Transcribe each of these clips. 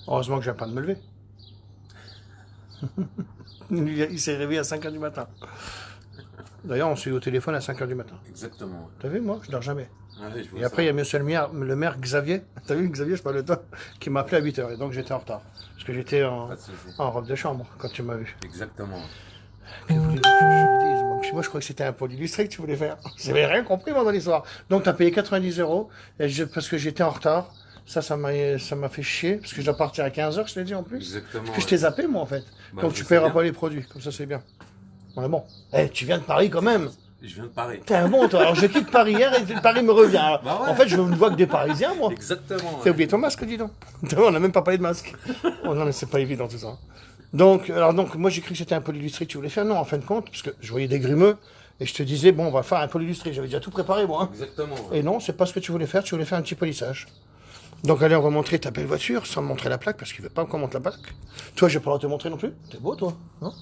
Heureusement que je viens pas de me lever. Il s'est réveillé à 5h du matin. D'ailleurs, on s'est eu au téléphone à 5h du matin. Exactement. T'as vu, moi, je dors jamais. Ouais, je vois Et après, il y a monsieur le maire Xavier. T'as vu, Xavier, je parle de toi, qui m'a appelé à 8h. Et donc, j'étais en retard. Parce que j'étais en robe de chambre quand tu m'as vu. Exactement. Que voulez-vous que je vous dise? Moi, je crois que c'était un pôle illustré que tu voulais faire. J'avais rien compris, moi, dans l'histoire. Donc, t'as payé 90 euros parce que j'étais en retard. Ça m'a fait chier, parce que je dois partir à 15h, je t'ai dit en plus. Exactement. Parce que je t'ai zappé, moi, en fait. Bah, Donc, tu paieras pas les produits. Comme ça, c'est bien. Ouais, bon. Eh, tu viens de Paris quand même. Je viens de Paris. T'es un bon, toi. Alors, je quitte Paris hier et Paris me revient. Alors, Bah ouais. En fait, je ne vois que des Parisiens, moi. Exactement. T'as oublié ton masque, dis donc. On n'a même pas parlé de masque. Oh non, mais c'est pas évident, tout ça. Donc, moi, j'ai cru que c'était un pôle illustré que tu voulais faire. Non, en fin de compte, parce que je voyais des grimeux. Et je te disais, bon, on va faire un pôle illustré. J'avais déjà tout préparé, moi. Hein. Exactement. Et non, c'est pas ce que tu voulais faire. Tu voulais faire un petit polissage. Donc, allez, on va montrer ta belle voiture sans me montrer la plaque, parce qu'il veut pas qu'on montre la plaque. Toi, j'ai pas le droit de te montrer non plus. T'es beau, toi, non?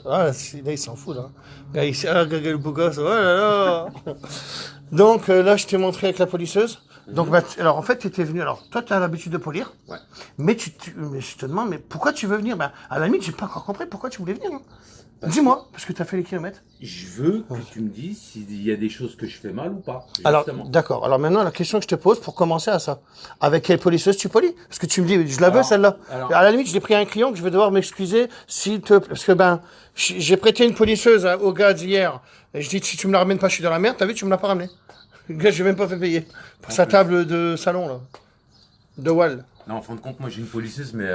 Ah, là, il s'en fout, là. Là, ici, ah, le beau gosse, oh là là. Donc, là, je t'ai montré avec la polisseuse. Donc, alors, en fait, tu étais venu. Alors, toi, tu as l'habitude de polir. Ouais. Mais mais je te demande, mais pourquoi tu veux venir? À la limite, j'ai pas encore compris pourquoi tu voulais venir. Hein. Dis-moi, parce que tu as fait les kilomètres. Je veux que tu me dises s'il y a des choses que je fais mal ou pas. Alors, Justement. d'accord. Alors maintenant, la question que je te pose pour commencer à ça. Avec quelle polisseuse tu polis? Parce que tu me dis, je la veux celle-là. À la limite, j'ai pris un client que je vais devoir m'excuser s'il te plaît. Parce que j'ai prêté une polisseuse au gars d'hier. Et je dis, si tu me la ramènes pas, je suis dans la merde. T'as vu, tu me l'as pas ramené. Le gars, je l'ai même pas fait payer. Pour sa table de salon, là. De wall. Non, en fin de compte, moi j'ai une polisseuse, mais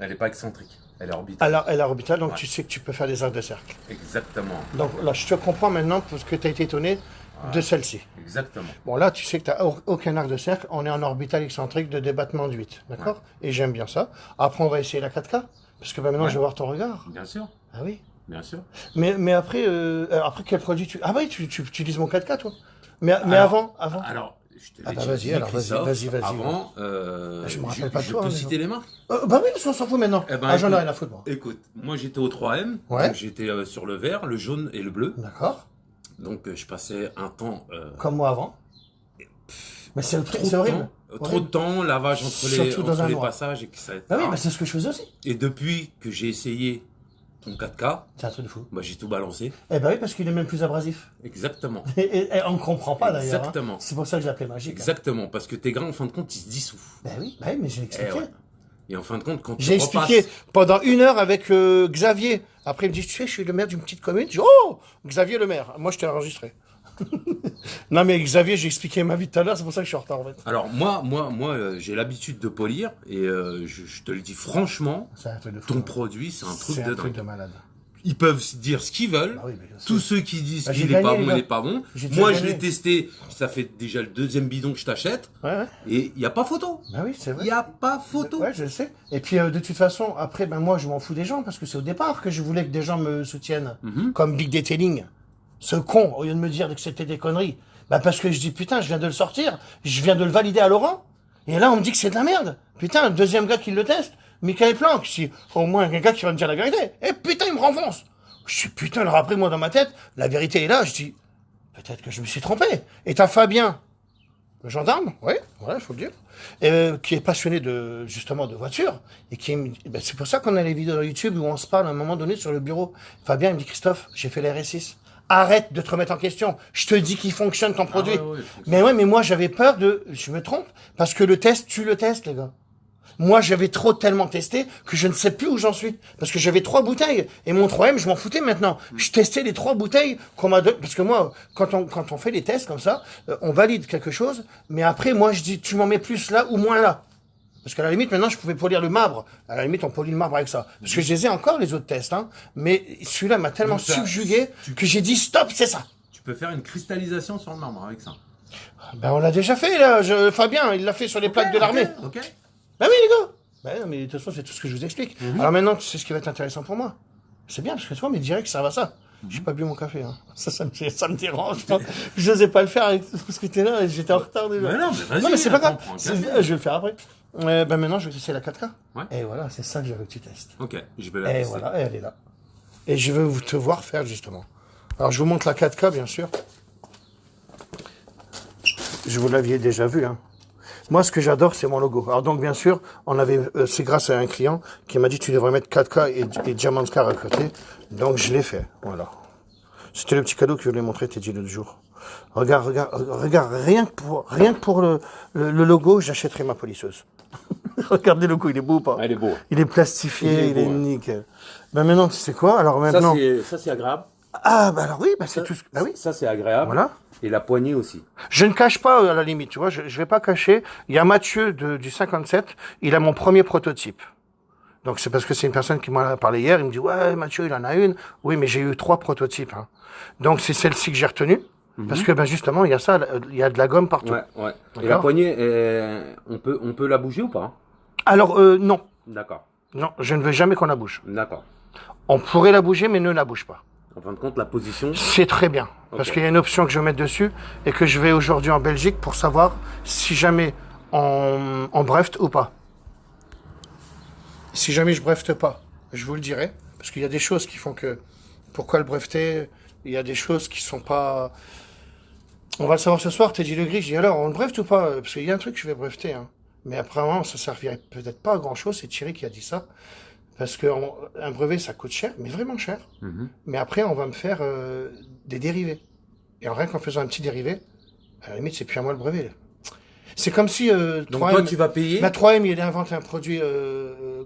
elle est pas excentrique. Elle est orbitale. Alors, elle est orbitale, donc tu sais que tu peux faire des arcs de cercle. Exactement. Donc là, je te comprends maintenant parce que tu as été étonné de celle-ci. Exactement. Bon, là, tu sais que tu n'as aucun arc de cercle. On est en orbital excentrique de débattement de 8. D'accord? Et j'aime bien ça. Après, on va essayer la 4K. Parce que maintenant, je vais voir ton regard. Bien sûr. Ah oui? Bien sûr. Mais après, quel produit tu... Ah oui, tu utilises mon 4K, toi. Mais avant. Alors, je te l'ai dit. Vas-y, alors, vas-y. Avant, je me rappelle pas de je toi. peux Hein, citer les marques. Bah oui, parce qu'on s'en fout maintenant. Eh ben, j'en ai écoute, rien à foutre, moi. Écoute, moi j'étais au 3M. Ouais. Donc j'étais sur le vert, le jaune et le bleu. D'accord. Donc je passais un temps. Comme moi avant. Mais c'est horrible. Trop de temps, lavage entre les passages et que ça. Ah oui, c'est ce que je faisais aussi. Et depuis que j'ai essayé ton 4K, c'est un truc de fou. Bah, j'ai tout balancé. Eh ben oui, parce qu'il est même plus abrasif. Exactement. Et on ne comprend pas d'ailleurs. Exactement. Hein. C'est pour ça que je l'appelais magique. Exactement, parce que tes grains, en fin de compte, ils se dissouent. Ben oui, mais j'ai expliqué. Et en fin de compte, quand tu j'ai expliqué pendant 1 heure avec Xavier. Après, il me dit, tu sais, je suis le maire d'une petite commune. Je dis, oh, Xavier le maire. Moi, je t'ai enregistré. Non, mais Xavier, j'ai expliqué ma vie tout à l'heure, c'est pour ça que je suis en retard, en fait. Alors, moi j'ai l'habitude de polir, et je te le dis franchement, ton produit, c'est un truc de dingue. C'est un truc de malade. Ils peuvent dire ce qu'ils veulent. Ah oui, tous ceux qui disent qu'il n'est pas bon, il n'est pas bon. Moi, je l'ai testé. Ça fait déjà le 2e bidon que je t'achète. Ouais. Et il n'y a pas photo. Bah oui, c'est vrai. Il n'y a pas photo. Ouais, je le sais. Et puis, de toute façon, après, moi, je m'en fous des gens parce que c'est au départ que je voulais que des gens me soutiennent. Comme Big Detailing. Ce con, au lieu de me dire que c'était des conneries. Parce que je dis, putain, je viens de le sortir. Je viens de le valider à Laurent. Et là, on me dit que c'est de la merde. Putain, le 2e gars qui le teste. Michael Planck, si au moins un gars qui va me dire la vérité. Et putain, il me renfonce. Je dis, putain, alors après, moi, dans ma tête, la vérité est là. Je dis, peut-être que je me suis trompé. Et t'as Fabien, le gendarme, oui, voilà, il faut le dire, qui est passionné justement de voitures. Et c'est pour ça qu'on a les vidéos dans YouTube où on se parle à un moment donné sur le bureau. Fabien, il me dit, Christophe, j'ai fait la RS6. Arrête de te remettre en question. Je te dis qu'il fonctionne ton produit. Mais moi, j'avais peur je me trompe, parce que le test, tu le testes, les gars. Moi, j'avais tellement testé que je ne sais plus où j'en suis. Parce que j'avais 3 bouteilles. Et mon 3M, je m'en foutais maintenant. Je testais les 3 bouteilles qu'on m'a donné. Parce que moi, quand on fait les tests comme ça, on valide quelque chose. Mais après, moi, je dis, tu m'en mets plus là ou moins là. Parce qu'à la limite, maintenant, je pouvais polir le marbre. À la limite, on polit le marbre avec ça. Parce que je les ai encore, les autres tests. Hein. Mais celui-là m'a tellement subjugué que j'ai dit, stop, c'est ça. Tu peux faire une cristallisation sur le marbre avec ça. On l'a déjà fait, là. Fabien, il l'a fait sur les plaques de l'armée. Ok. Ben oui, les gars. Mais de toute façon, c'est tout ce que je vous explique. Alors maintenant, tu sais ce qui va être intéressant pour moi. C'est bien, parce que toi, mes directs servent à ça. J'ai pas bu mon café. Hein. Ça me dérange. Je n'osais pas le faire parce que t'es là et j'étais en retard déjà. Mais non, mais vas-y. Non, mais c'est pas grave. Je vais le faire après. Maintenant, je vais tester la 4K. Ouais. Et voilà, c'est ça que je veux que tu testes. Ok, je vais la tester. Et voilà, elle est là. Et je veux te voir faire, justement. Alors, je vous montre la 4K, bien sûr. Je vous l'aviez déjà vu, hein. Moi, ce que j'adore, c'est mon logo. Alors donc, bien sûr, c'est grâce à un client qui m'a dit tu devrais mettre 4K et Diamond Scar à côté. Donc, je l'ai fait. Voilà. C'était le petit cadeau que je voulais montrer Teddy l'autre jour. Regarde, rien que pour le logo, j'achèterai ma polisseuse. Regardez le coup, il est beau ou pas? Ah, il est beau. Il est plastifié, il est nickel. Ben maintenant, tu sais quoi? Alors maintenant. Ça, c'est agréable. Ah, bah alors oui, bah c'est tout ce. Bah oui. Ça, c'est agréable. Voilà. Et la poignée aussi. Je ne cache pas, à la limite, tu vois, je vais pas cacher. Il y a Mathieu du 57, il a mon premier prototype. Donc c'est parce que c'est une personne qui m'en a parlé hier, il me dit, ouais, Mathieu, il en a une. Oui, mais j'ai eu 3 prototypes. Hein. Donc c'est celle-ci que j'ai retenue. Parce que ben justement, il y a ça, il y a de la gomme partout. Ouais. Et la poignée, on peut la bouger ou pas? Alors non. D'accord. Non, je ne veux jamais qu'on la bouge. D'accord. On pourrait la bouger, mais ne la bouge pas. En fin de compte, la position. C'est très bien. Parce qu'il y a une option que je vais mettre dessus et que je vais aujourd'hui en Belgique pour savoir si jamais on brefte ou pas. Si jamais je brefte pas, je vous le dirai. Parce qu'il y a des choses qui font que... Pourquoi le breveter? Il y a des choses qui sont pas... On va le savoir ce soir, Teddy Le Gris. Je dis alors, on le brefte ou pas? Parce qu'il y a un truc que je vais breveter. Hein. Mais apparemment, ça servirait peut-être pas à grand chose. C'est Thierry qui a dit ça. Parce qu'un brevet, ça coûte cher, mais vraiment cher. Mais après, on va me faire des dérivés. Et rien qu'en faisant un petit dérivé, à la limite, c'est plus à moi le brevet. C'est comme si... Donc toi, tu vas payer 3M, il a inventé un produit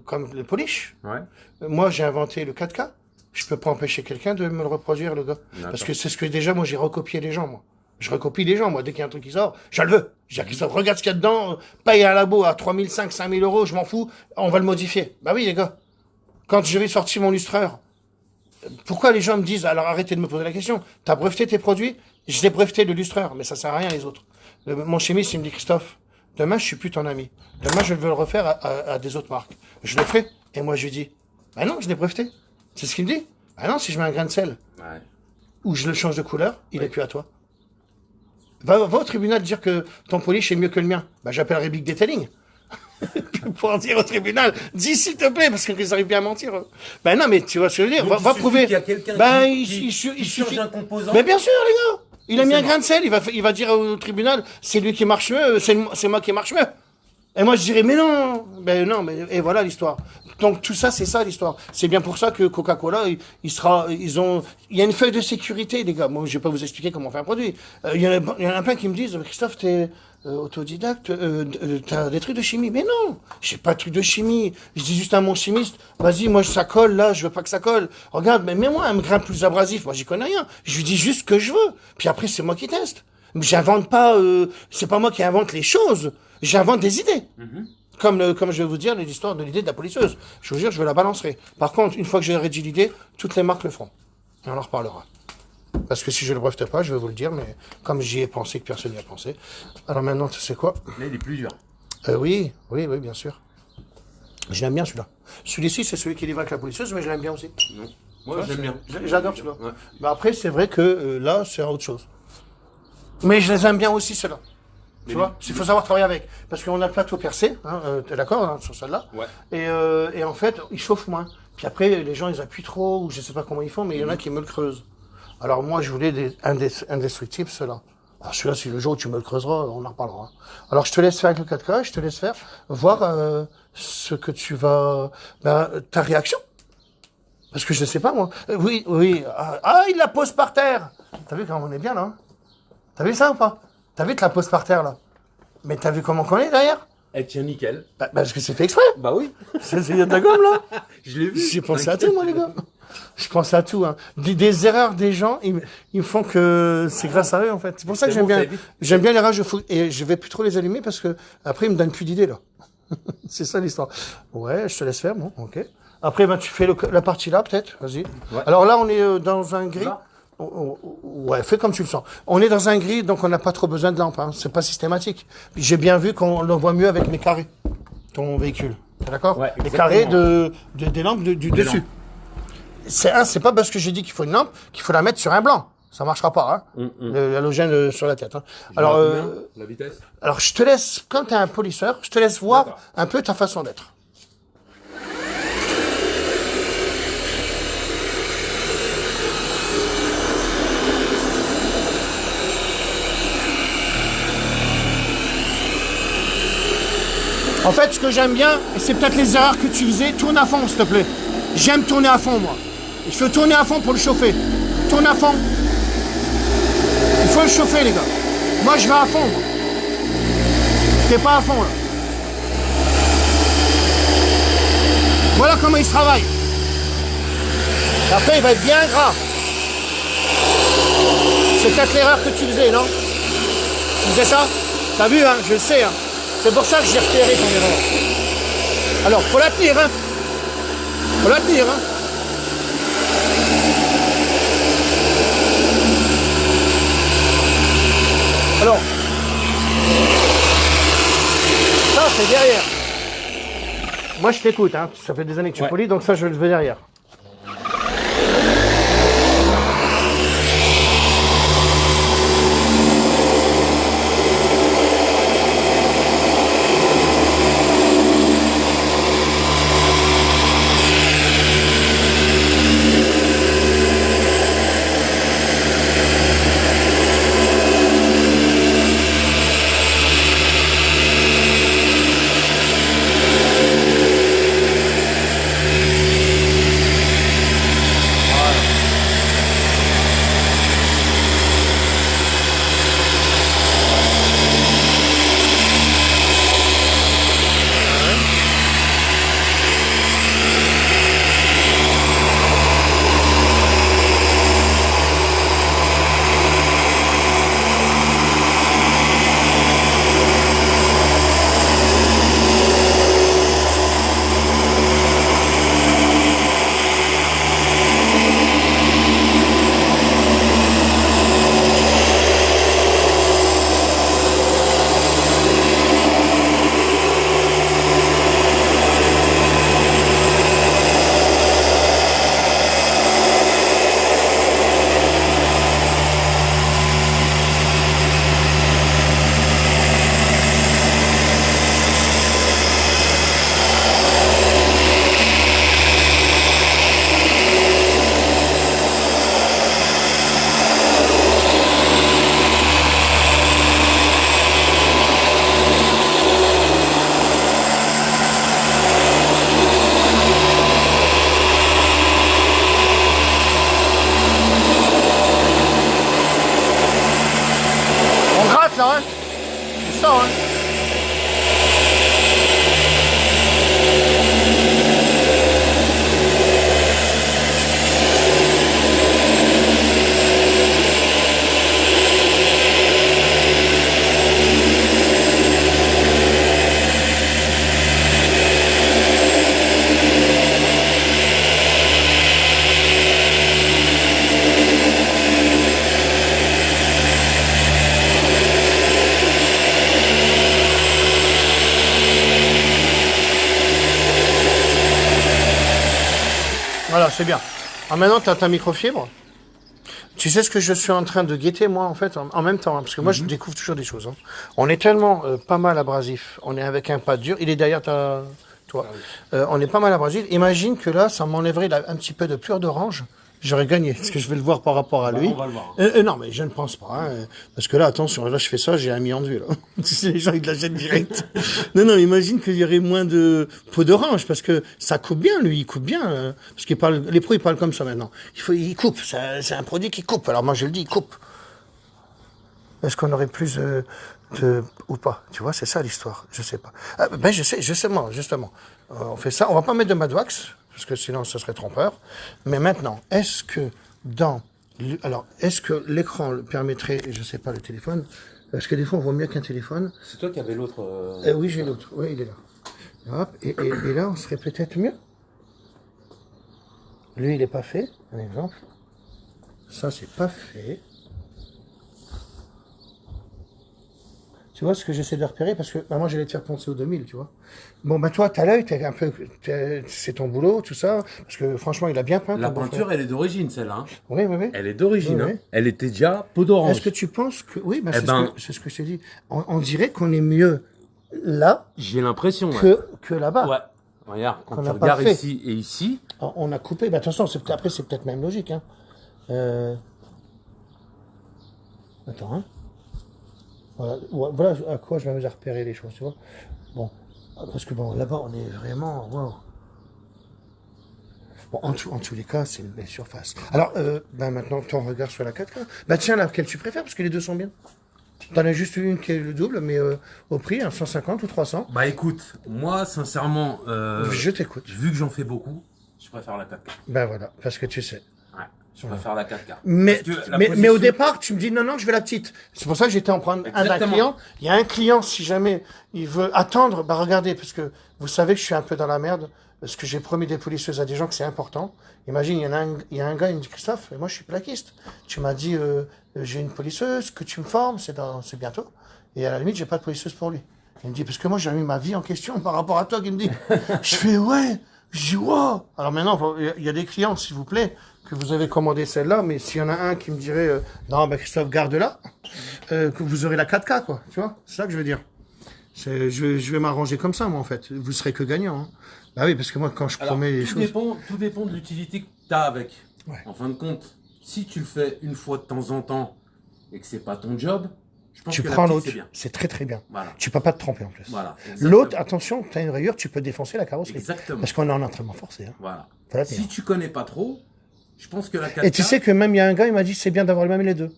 comme le polish. Ouais. Moi, j'ai inventé le 4K. Je peux pas empêcher quelqu'un de me le reproduire, le gars. Parce que c'est ce que déjà, moi, j'ai recopié les gens, moi. Je recopie les gens, moi. Dès qu'il y a un truc qui sort, je le veux. Je dis à Christophe, regarde ce qu'il y a dedans, paye un labo à 3500, 5000 euros, je m'en fous, on va le modifier. Bah oui, les gars. Quand je vais sortir mon lustreur, pourquoi les gens me disent, alors arrêtez de me poser la question, t'as breveté tes produits? Je l'ai breveté le lustreur, mais ça sert à rien les autres. Mon chimiste, il me dit, Christophe, demain, je suis plus ton ami. Demain, je veux le refaire à des autres marques. Je le ferai. Et moi, je lui dis, bah non, je l'ai breveté. C'est ce qu'il me dit. Bah non, si je mets un grain de sel, ou je le change de couleur, il est plus à toi. Va au tribunal dire que ton polish est mieux que le mien. Bah, j'appellerai Big Detailing. Pour en dire au tribunal, dis s'il te plaît, parce qu'ils arrivent bien à mentir. Ben non, mais tu vois ce que je veux dire, va prouver. Il y a quelqu'un qui change un composant. Mais bien sûr, les gars. Il a mis un grain de sel, il va dire au tribunal, c'est lui qui marche mieux, c'est moi qui marche mieux. Et moi, je dirais, mais non, et voilà l'histoire. Donc, tout ça, c'est ça l'histoire. C'est bien pour ça que Coca-Cola, il y a une feuille de sécurité, les gars. Moi, je vais pas vous expliquer comment on fait un produit. Il y en a plein qui me disent, Christophe, t'es autodidacte, t'as des trucs de chimie. Mais non, j'ai pas de trucs de chimie. Je dis juste à mon chimiste, vas-y, moi, ça colle, là, je veux pas que ça colle. Regarde, mais mets-moi un grain plus abrasif. Moi, j'y connais rien. Je lui dis juste ce que je veux. Puis après, c'est moi qui teste. J'invente pas, c'est pas moi qui invente les choses. J'invente des idées. Comme je vais vous dire l'histoire de l'idée de la polisseuse. Je vous jure, je la balancerai. Par contre, une fois que j'aurai dit l'idée, toutes les marques le feront. Et on en reparlera. Parce que si je le brevete pas, je vais vous le dire, mais comme j'y ai pensé que personne n'y a pensé. Alors maintenant, tu sais quoi? Là, il est plus dur. Oui, bien sûr. Je l'aime bien celui-là. Celui-ci, c'est celui qui est livré avec la polisseuse, mais je l'aime bien aussi. Non. Moi, je l'aime bien. J'adore celui-là. Ouais. Mais après, c'est vrai que là, c'est autre chose. Mais je les aime bien aussi, ceux-là. Tu vois, il faut savoir travailler avec. Parce qu'on a le plateau percé, hein, t'es d'accord, hein, sur celle-là. Ouais. Et en fait, il chauffe moins. Puis après, les gens, ils appuient trop, ou je sais pas comment ils font, mais il y en a qui me le creusent. Alors moi, je voulais indestructibles, ceux-là. Alors celui-là, si le jour où tu me le creuseras, on en reparlera. Alors je te laisse faire avec le 4K, je te laisse faire, voir ce que tu vas... ta réaction. Parce que je sais pas, moi. Oui. Ah, il la pose par terre. T'as vu comment on est bien, là? T'as vu ça ou pas? T'as vu que la pose par terre, là? Mais t'as vu comment on est derrière? Elle tient nickel. Parce que c'est fait exprès. Bah oui. Il y a de la gomme, là. Je l'ai vu. J'ai pensé à tout, moi, les gars. Je pense à tout. Hein. Des erreurs des gens, ils font que c'est grâce à eux, en fait. C'est pour ça que j'aime bien les rages de fou. Et je vais plus trop les allumer parce que après, ils me donnent plus d'idées, là. C'est ça, l'histoire. Ouais, je te laisse faire, bon, ok. Après, tu fais la partie là, peut-être. Vas-y. Ouais. Alors là, on est dans un gris. Ouais, fais comme tu le sens. On est dans un gris, donc on n'a pas trop besoin de lampe. Hein. C'est pas systématique. J'ai bien vu qu'on le voit mieux avec mes carrés. Ton véhicule. T'es d'accord? Ouais, les carrés des lampes du dessus. C'est pas parce que j'ai dit qu'il faut une lampe qu'il faut la mettre sur un blanc. Ça marchera pas, hein. L'halogène sur la tête. Hein. Alors, la vitesse. Alors, je te laisse, quand t'es un polisseur, je te laisse voir un peu ta façon d'être. En fait, ce que j'aime bien, et c'est peut-être les erreurs que tu faisais, tourne à fond, s'il te plaît. J'aime tourner à fond, moi. Il faut tourner à fond pour le chauffer. Tourne à fond. Il faut le chauffer, les gars. Moi, je vais à fond, moi. T'es pas à fond, là. Voilà comment il se travaille. Et après, il va être bien gras. C'est peut-être l'erreur que tu faisais, non? Tu faisais ça? T'as vu, hein? Je le sais, hein? C'est pour ça que j'ai repéré ton erreur. Alors, faut la tenir, hein? Faut la tenir, hein? Alors, ça, c'est derrière. Moi, je t'écoute, hein? Ça fait des années que tu polis, donc ça, je le fais derrière. Là, hein? C'est ça, hein? Voilà, c'est bien. Alors maintenant, tu as ta microfibre. Tu sais ce que je suis en train de guetter, moi, en fait, en même temps, hein, parce que moi, je découvre toujours des choses. Hein. On est tellement pas mal abrasif. On est avec un pas dur. Il est derrière toi. On est pas mal abrasif. Imagine que là, ça m'enlèverait un petit peu de pleurs d'orange. J'aurais gagné, parce que je vais le voir par rapport à lui. On va le voir. Non, mais je ne pense pas. Hein, parce que là, attention, là, je fais ça, j'ai un million de vues. Là. Les gens, ils la jettent direct. Non, imagine qu'il y aurait moins de peau d'orange, parce que ça coupe bien, lui, il coupe bien. Parce qu'il parle, les pros, ils parlent comme ça maintenant. Il coupe, c'est un produit qui coupe. Alors moi, je le dis, il coupe. Est-ce qu'on aurait plus ou pas? Tu vois, c'est ça l'histoire. Je sais pas. Ah, ben, je sais, justement. On fait ça. On va pas mettre de Madwax, parce que sinon, ce serait trompeur. Mais maintenant, est-ce que est-ce que l'écran le permettrait, je sais pas, le téléphone, parce que des fois, on voit mieux qu'un téléphone. C'est toi qui avais l'autre. Oui, j'ai l'autre. Oui, il est là. Hop. Et là, on serait peut-être mieux. Lui, il est pas fait, un exemple. Ça, c'est pas fait. Tu vois ce que j'essaie de repérer, parce que moi j'allais te faire penser au 2000, tu vois. Bon, bah toi, t'as l'œil, c'est ton boulot, tout ça, parce que franchement, il a bien peint. La peinture, elle est d'origine, celle-là. Hein. Oui. Elle est d'origine. Oui. Hein. Elle était déjà peau d'orange. Est-ce que tu penses que... Oui, bah, c'est ce que je t'ai dit. On dirait qu'on est mieux là J'ai l'impression, que là-bas. Ouais. Regarde, quand tu regardes ici et ici... On a coupé, bah attention, après c'est peut-être même logique. Hein. Attends, hein. Voilà à quoi je m'amuse à repérer les choses, tu vois. Bon, Parce que bon, là-bas, on est vraiment... Wow. Bon, en tous les cas, c'est une belle surface. Alors, maintenant, ton regard sur la 4K. Bah tiens, laquelle tu préfères, parce que les deux sont bien. T'en as juste une qui est le double, mais au prix, 150 ou 300. Bah écoute, moi, sincèrement... je t'écoute. Vu que j'en fais beaucoup, je préfère la 4K. Ben voilà, parce que tu sais. Ouais, je préfère la 4K. Mais au départ, tu me dis non, je veux la petite. C'est pour ça que j'étais en prendre un d'un client. Il y a un client, si jamais il veut attendre, bah regardez, parce que vous savez que je suis un peu dans la merde, parce que j'ai promis des policieuses à des gens que c'est important. Imagine, il y a un gars, il me dit Christophe, moi je suis plaquiste. Tu m'as dit, j'ai une policeuse, que tu me formes, c'est bientôt. Et à la limite, j'ai pas de policeuse pour lui. Il me dit, parce que moi j'ai mis ma vie en question par rapport à toi, qu'il me dit. Je fais, ouais. Je dis, wow. Alors maintenant, il y a des clients, s'il vous plaît, que vous avez commandé celle-là, mais s'il y en a un qui me dirait, non, bah Christophe, garde-la, que vous aurez la 4K, quoi. Tu vois, c'est ça que je veux dire. Je vais m'arranger comme ça, moi, en fait. Vous serez que gagnant. Hein. Bah oui, parce que moi, quand je promets les choses... Tout dépend de l'utilité que tu as avec. Ouais. En fin de compte, si tu le fais une fois de temps en temps et que c'est pas ton job, je pense tu que prends la l'autre, petite, c'est bien. c'est très très bien. Voilà. Tu peux pas te tromper en plus. Voilà. L'autre, attention, tu as une rayure, tu peux défoncer la carrosserie. Exactement. Parce qu'on est en entraînement forcé. Hein. Voilà. Voilà, si tu connais pas trop, je pense que la 4K... Et tu sais que même il y a un gars, il m'a dit c'est bien d'avoir même les deux.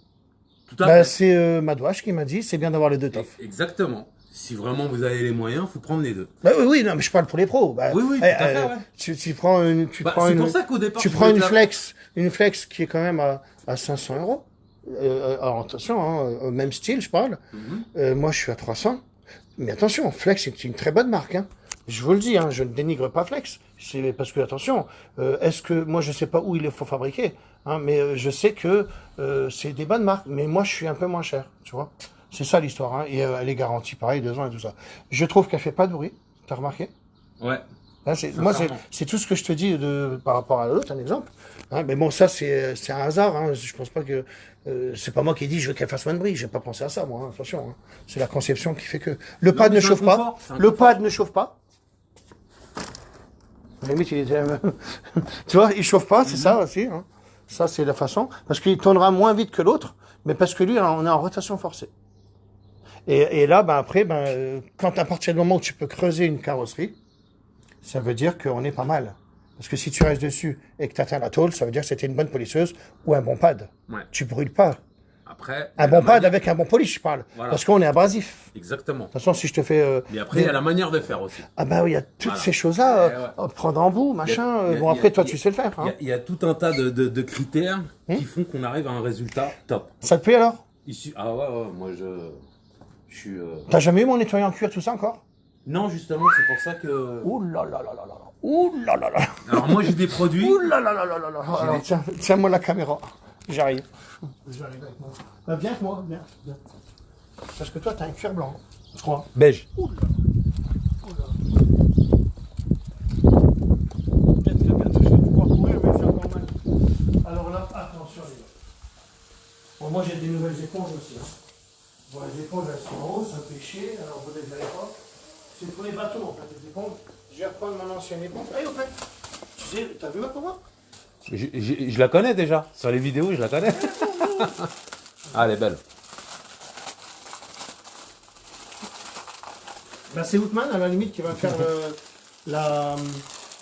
Tout à fait. C'est Madouache qui m'a dit c'est bien d'avoir les deux toffs. Exactement. Si vraiment vous avez les moyens, il faut prendre les deux. Bah, oui, non, mais je parle pour les pros. Bah, oui, tout à fait, ouais. Tu prends une, c'est pour ça qu'au départ, tu prends une flex qui est quand même à 500 euros. Alors attention, hein, même style, je parle. Moi, je suis à 300. Mais attention, Flex, c'est une très bonne marque. Hein. Je vous le dis, hein, je ne dénigre pas Flex. C'est parce que, attention, est-ce que, moi, je sais pas où il faut fabriquer, hein, mais je sais que c'est des bonnes marques. Mais moi, je suis un peu moins cher, tu vois. C'est ça l'histoire. Hein, et elle est garantie, pareil, 2 ans et tout ça. Je trouve qu'elle fait pas de bruit. T'as remarqué? Ouais. Hein, moi, c'est tout ce que je te dis par rapport à l'autre, un exemple. Hein, mais bon, ça, c'est un hasard. Hein, je pense pas que... c'est pas moi qui ai dit je veux qu'elle fasse moins de bruit. J'ai pas pensé à ça, moi. Hein, attention. Hein. C'est la conception qui fait que... Le pad ne chauffe pas. Le pad ne chauffe pas. Limite, il était... tu vois, il chauffe pas, c'est ça aussi. Hein. Ça, c'est la façon. Parce qu'il tournera moins vite que l'autre, mais parce que lui, on est en rotation forcée. Et là, après, quand à partir du moment où tu peux creuser une carrosserie, ça veut dire qu'on est pas mal. Parce que si tu restes dessus et que tu atteins la tôle, ça veut dire que c'était une bonne polisseuse ou un bon pad. Ouais. Tu brûles pas. Après, un bon pad avec un bon polish, je parle. Voilà. Parce qu'on est abrasif. Exactement. De toute façon, si je te fais... Mais après, il y a la manière de faire aussi. Ah bah oui, il y a toutes ces choses-là. Prendre en bout, machin. Bon, après, toi, tu sais le faire. Il y a tout un tas de critères qui font qu'on arrive à un résultat top. Ça te plaît alors? Ah ouais, moi je suis... T'as jamais eu mon nettoyant en cuir, tout ça encore? Non, justement, c'est pour ça que... Ouh là là là là là. Ouh là là là. Alors moi, j'ai des produits... Ouh là là là là là là. Alors, tiens-moi la caméra. J'arrive. J'arrive avec moi. Bah, viens avec moi, viens. Parce que toi, t'as un cuir blanc, je crois. Beige. Ouh là. Ouh là. Peut-être que bientôt, je vais pouvoir courir, mais c'est encore mal. Alors là, attention les gars. Bon, moi, j'ai des nouvelles éponges aussi. Hein. Bon, les éponges, elles sont en haut, ça fait chier, alors vous ne les avez pas. C'est pour les bateaux, en fait, les éponges. Je vais reprendre mon ancienne éponge. Hey, au fait, tu sais, t'as vu ma pour moi? Je la connais déjà. Sur les vidéos, je la connais. Ah, elle est belle. Ben, c'est Outman, à la limite, qui va faire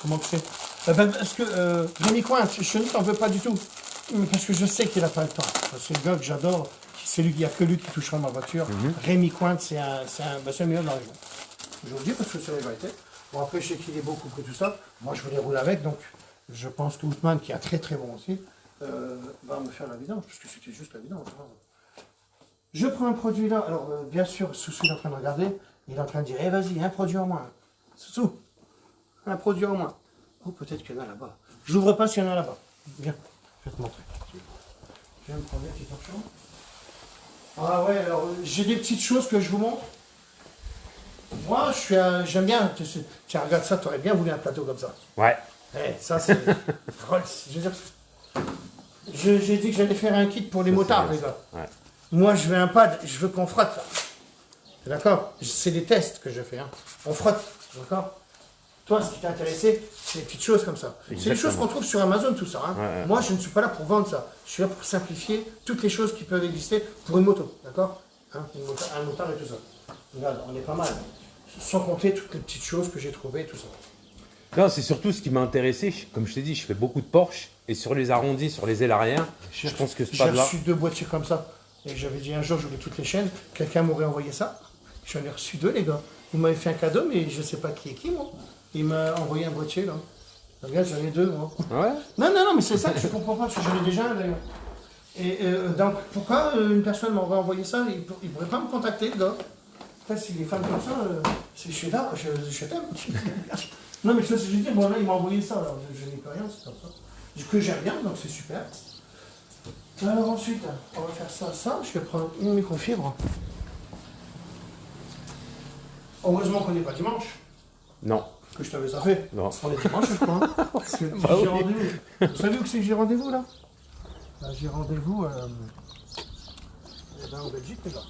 comment c'est? Parce que Rémi Cointe, je ne t'en veux pas du tout. Parce que je sais qu'il n'a pas le temps. C'est le gars que j'adore. C'est lui, il n'y a que lui qui touchera ma voiture. Rémi Cointe, c'est le meilleur de la région. Je vous le dis parce que c'est la vérité. Bon, après, je sais qu'il est beaucoup pris tout ça. Moi, je voulais rouler avec, donc je pense que Outman, qui est très très bon aussi, va me faire la vidange, parce que c'était juste la vidange. Je prends un produit là. Alors, bien sûr, Soussou est en train de regarder. Il est en train de dire, vas-y, un produit en moins. Soussou, un produit en moins. Oh, peut-être qu'il y en a là-bas. Je n'ouvre pas s'il y en a là-bas. Viens, je vais te montrer. Je vais me prendre des petits torchons. Ah ouais, alors, j'ai des petites choses que je vous montre. Moi, j'aime bien. Tiens, regarde ça, tu aurais bien voulu un plateau comme ça. Ouais. Ça, c'est... J'ai dit que j'allais faire un kit pour les motards, les gars. Ouais. Moi, je veux un pad, je veux qu'on frotte. D'accord? C'est des tests que je fais. Hein. On frotte, d'accord? Toi, ce qui t'a intéressé, c'est des petites choses comme ça. C'est des choses qu'on trouve sur Amazon, tout ça. Hein. Ouais. Moi, je ne suis pas là pour vendre ça. Je suis là pour simplifier toutes les choses qui peuvent exister pour une moto, d'accord? Hein, un motard et tout ça. Regarde, on est pas mal. Sans compter toutes les petites choses que j'ai trouvées, tout ça. Non, c'est surtout ce qui m'a intéressé. Comme je t'ai dit, je fais beaucoup de Porsche. Et sur les arrondis, sur les ailes arrière, je pense que c'est pas de là. J'ai reçu 2 boîtiers comme ça. Et j'avais dit un jour, je voulais toutes les chaînes. Quelqu'un m'aurait envoyé ça. J'en ai reçu 2, les gars. Vous m'avez fait un cadeau, mais je sais pas qui est qui, moi. Il m'a envoyé un boîtier, là. Regarde, j'en ai 2, moi. Ouais. Non, mais c'est ça que je comprends pas, parce que j'en ai déjà un, d'ailleurs. Et donc, pourquoi une personne m'aurait envoyé ça? Il pourrait pas me contacter, le gars. Après, si les femmes comme ça, je suis là, je t'aime. Non, mais ça, c'est juste dire, bon, là, il m'a envoyé ça, alors je n'ai pas rien, c'est comme ça. Du coup, j'aime bien, donc c'est super. Alors ensuite, on va faire ça. Je vais prendre une microfibre. Heureusement qu'on n'est pas dimanche. Non. Que je t'avais ça fait. Non. On est dimanche, je crois. Parce que Bah oui. j'ai rendez-vous. Vous savez où c'est que j'ai rendez-vous, là? Là, j'ai rendez-vous en Belgique, les gars.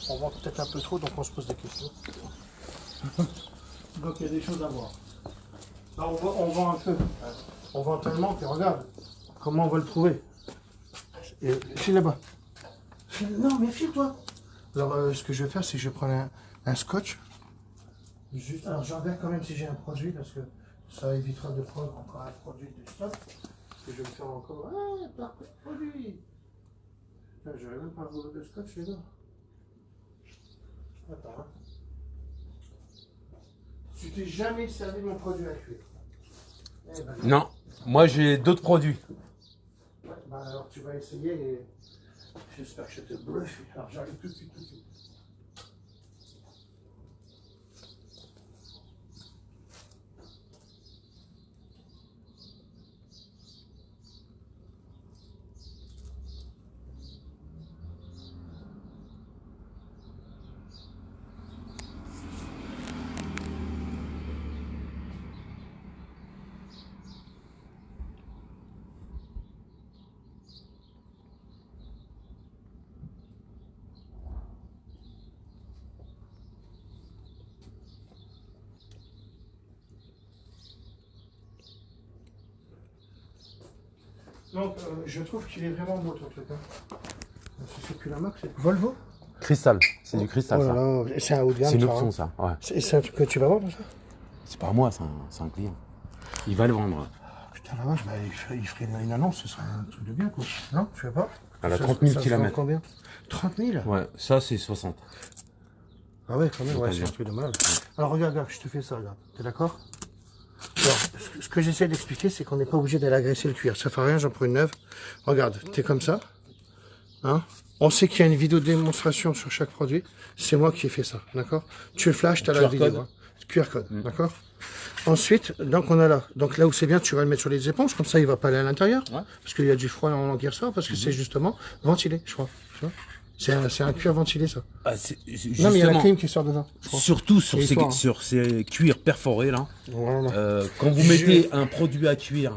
On vend peut-être un peu trop, donc on se pose des questions. Donc il y a des choses à voir. Là, on vend un peu. On vend tellement que regarde comment on va le trouver. File là-bas. Non, mais file-toi. Alors, ce que je vais faire, c'est que je vais prendre un scotch. Alors, je regarde quand même si j'ai un produit, parce que ça évitera de prendre encore un produit de stock. Parce que je vais me faire encore. Ah, parfait, produit. J'aurais même pas rouleau de scotch, les gars. Attends, hein. Tu t'es jamais servi de mon produit à cuire. Eh ben, Non. Moi, j'ai d'autres produits. ouais, bah alors tu vas essayer et j'espère que je te bluffe. Alors j'arrive tout de suite. Donc je trouve qu'il est vraiment beau ton truc. Hein. C'est plus la marque, c'est Volvo. Cristal. C'est du cristal, Oh là ça. là, c'est un haut de gamme. C'est une ça, option, hein. ça. Ouais. C'est un truc que tu vas vendre, ça? C'est pas moi, c'est un client. Il va le vendre. Putain, la vache, bah, il ferait une annonce, ce serait un truc de bien, quoi. Non, tu sais pas? Elle a Ça- 30 000 ça se vend kilomètres. combien? 30 000? Ouais, ça, c'est 60. Ah ouais, quand même, Donc, ouais, on c'est un vient. truc de malade. Alors regarde, je te fais ça, regarde. T'es d'accord? Alors, ce que j'essaie d'expliquer, c'est qu'on n'est pas obligé d'aller agresser le cuir. Ça fait rien, j'en prends une neuve. Regarde, t'es comme ça. Hein? On sait qu'il y a une vidéo de démonstration sur chaque produit. C'est moi qui ai fait ça, d'accord? Tu le flash, t'as la QR vidéo. code. Hein. QR code, d'accord? Ensuite, donc on a là. Donc là où c'est bien, tu vas le mettre sur les éponges, comme ça il va pas aller à l'intérieur. Ouais. Parce qu'il y a du froid en qui ressort, parce que c'est justement ventilé, je crois. Tu vois? C'est un cuir ventilé, ça. Ah, Non, mais il y a la clim qui sort dedans, je crois. Surtout sur Et ces, fort, hein. sur ces cuirs perforés, là. Voilà. Quand vous mettez un produit à cuire,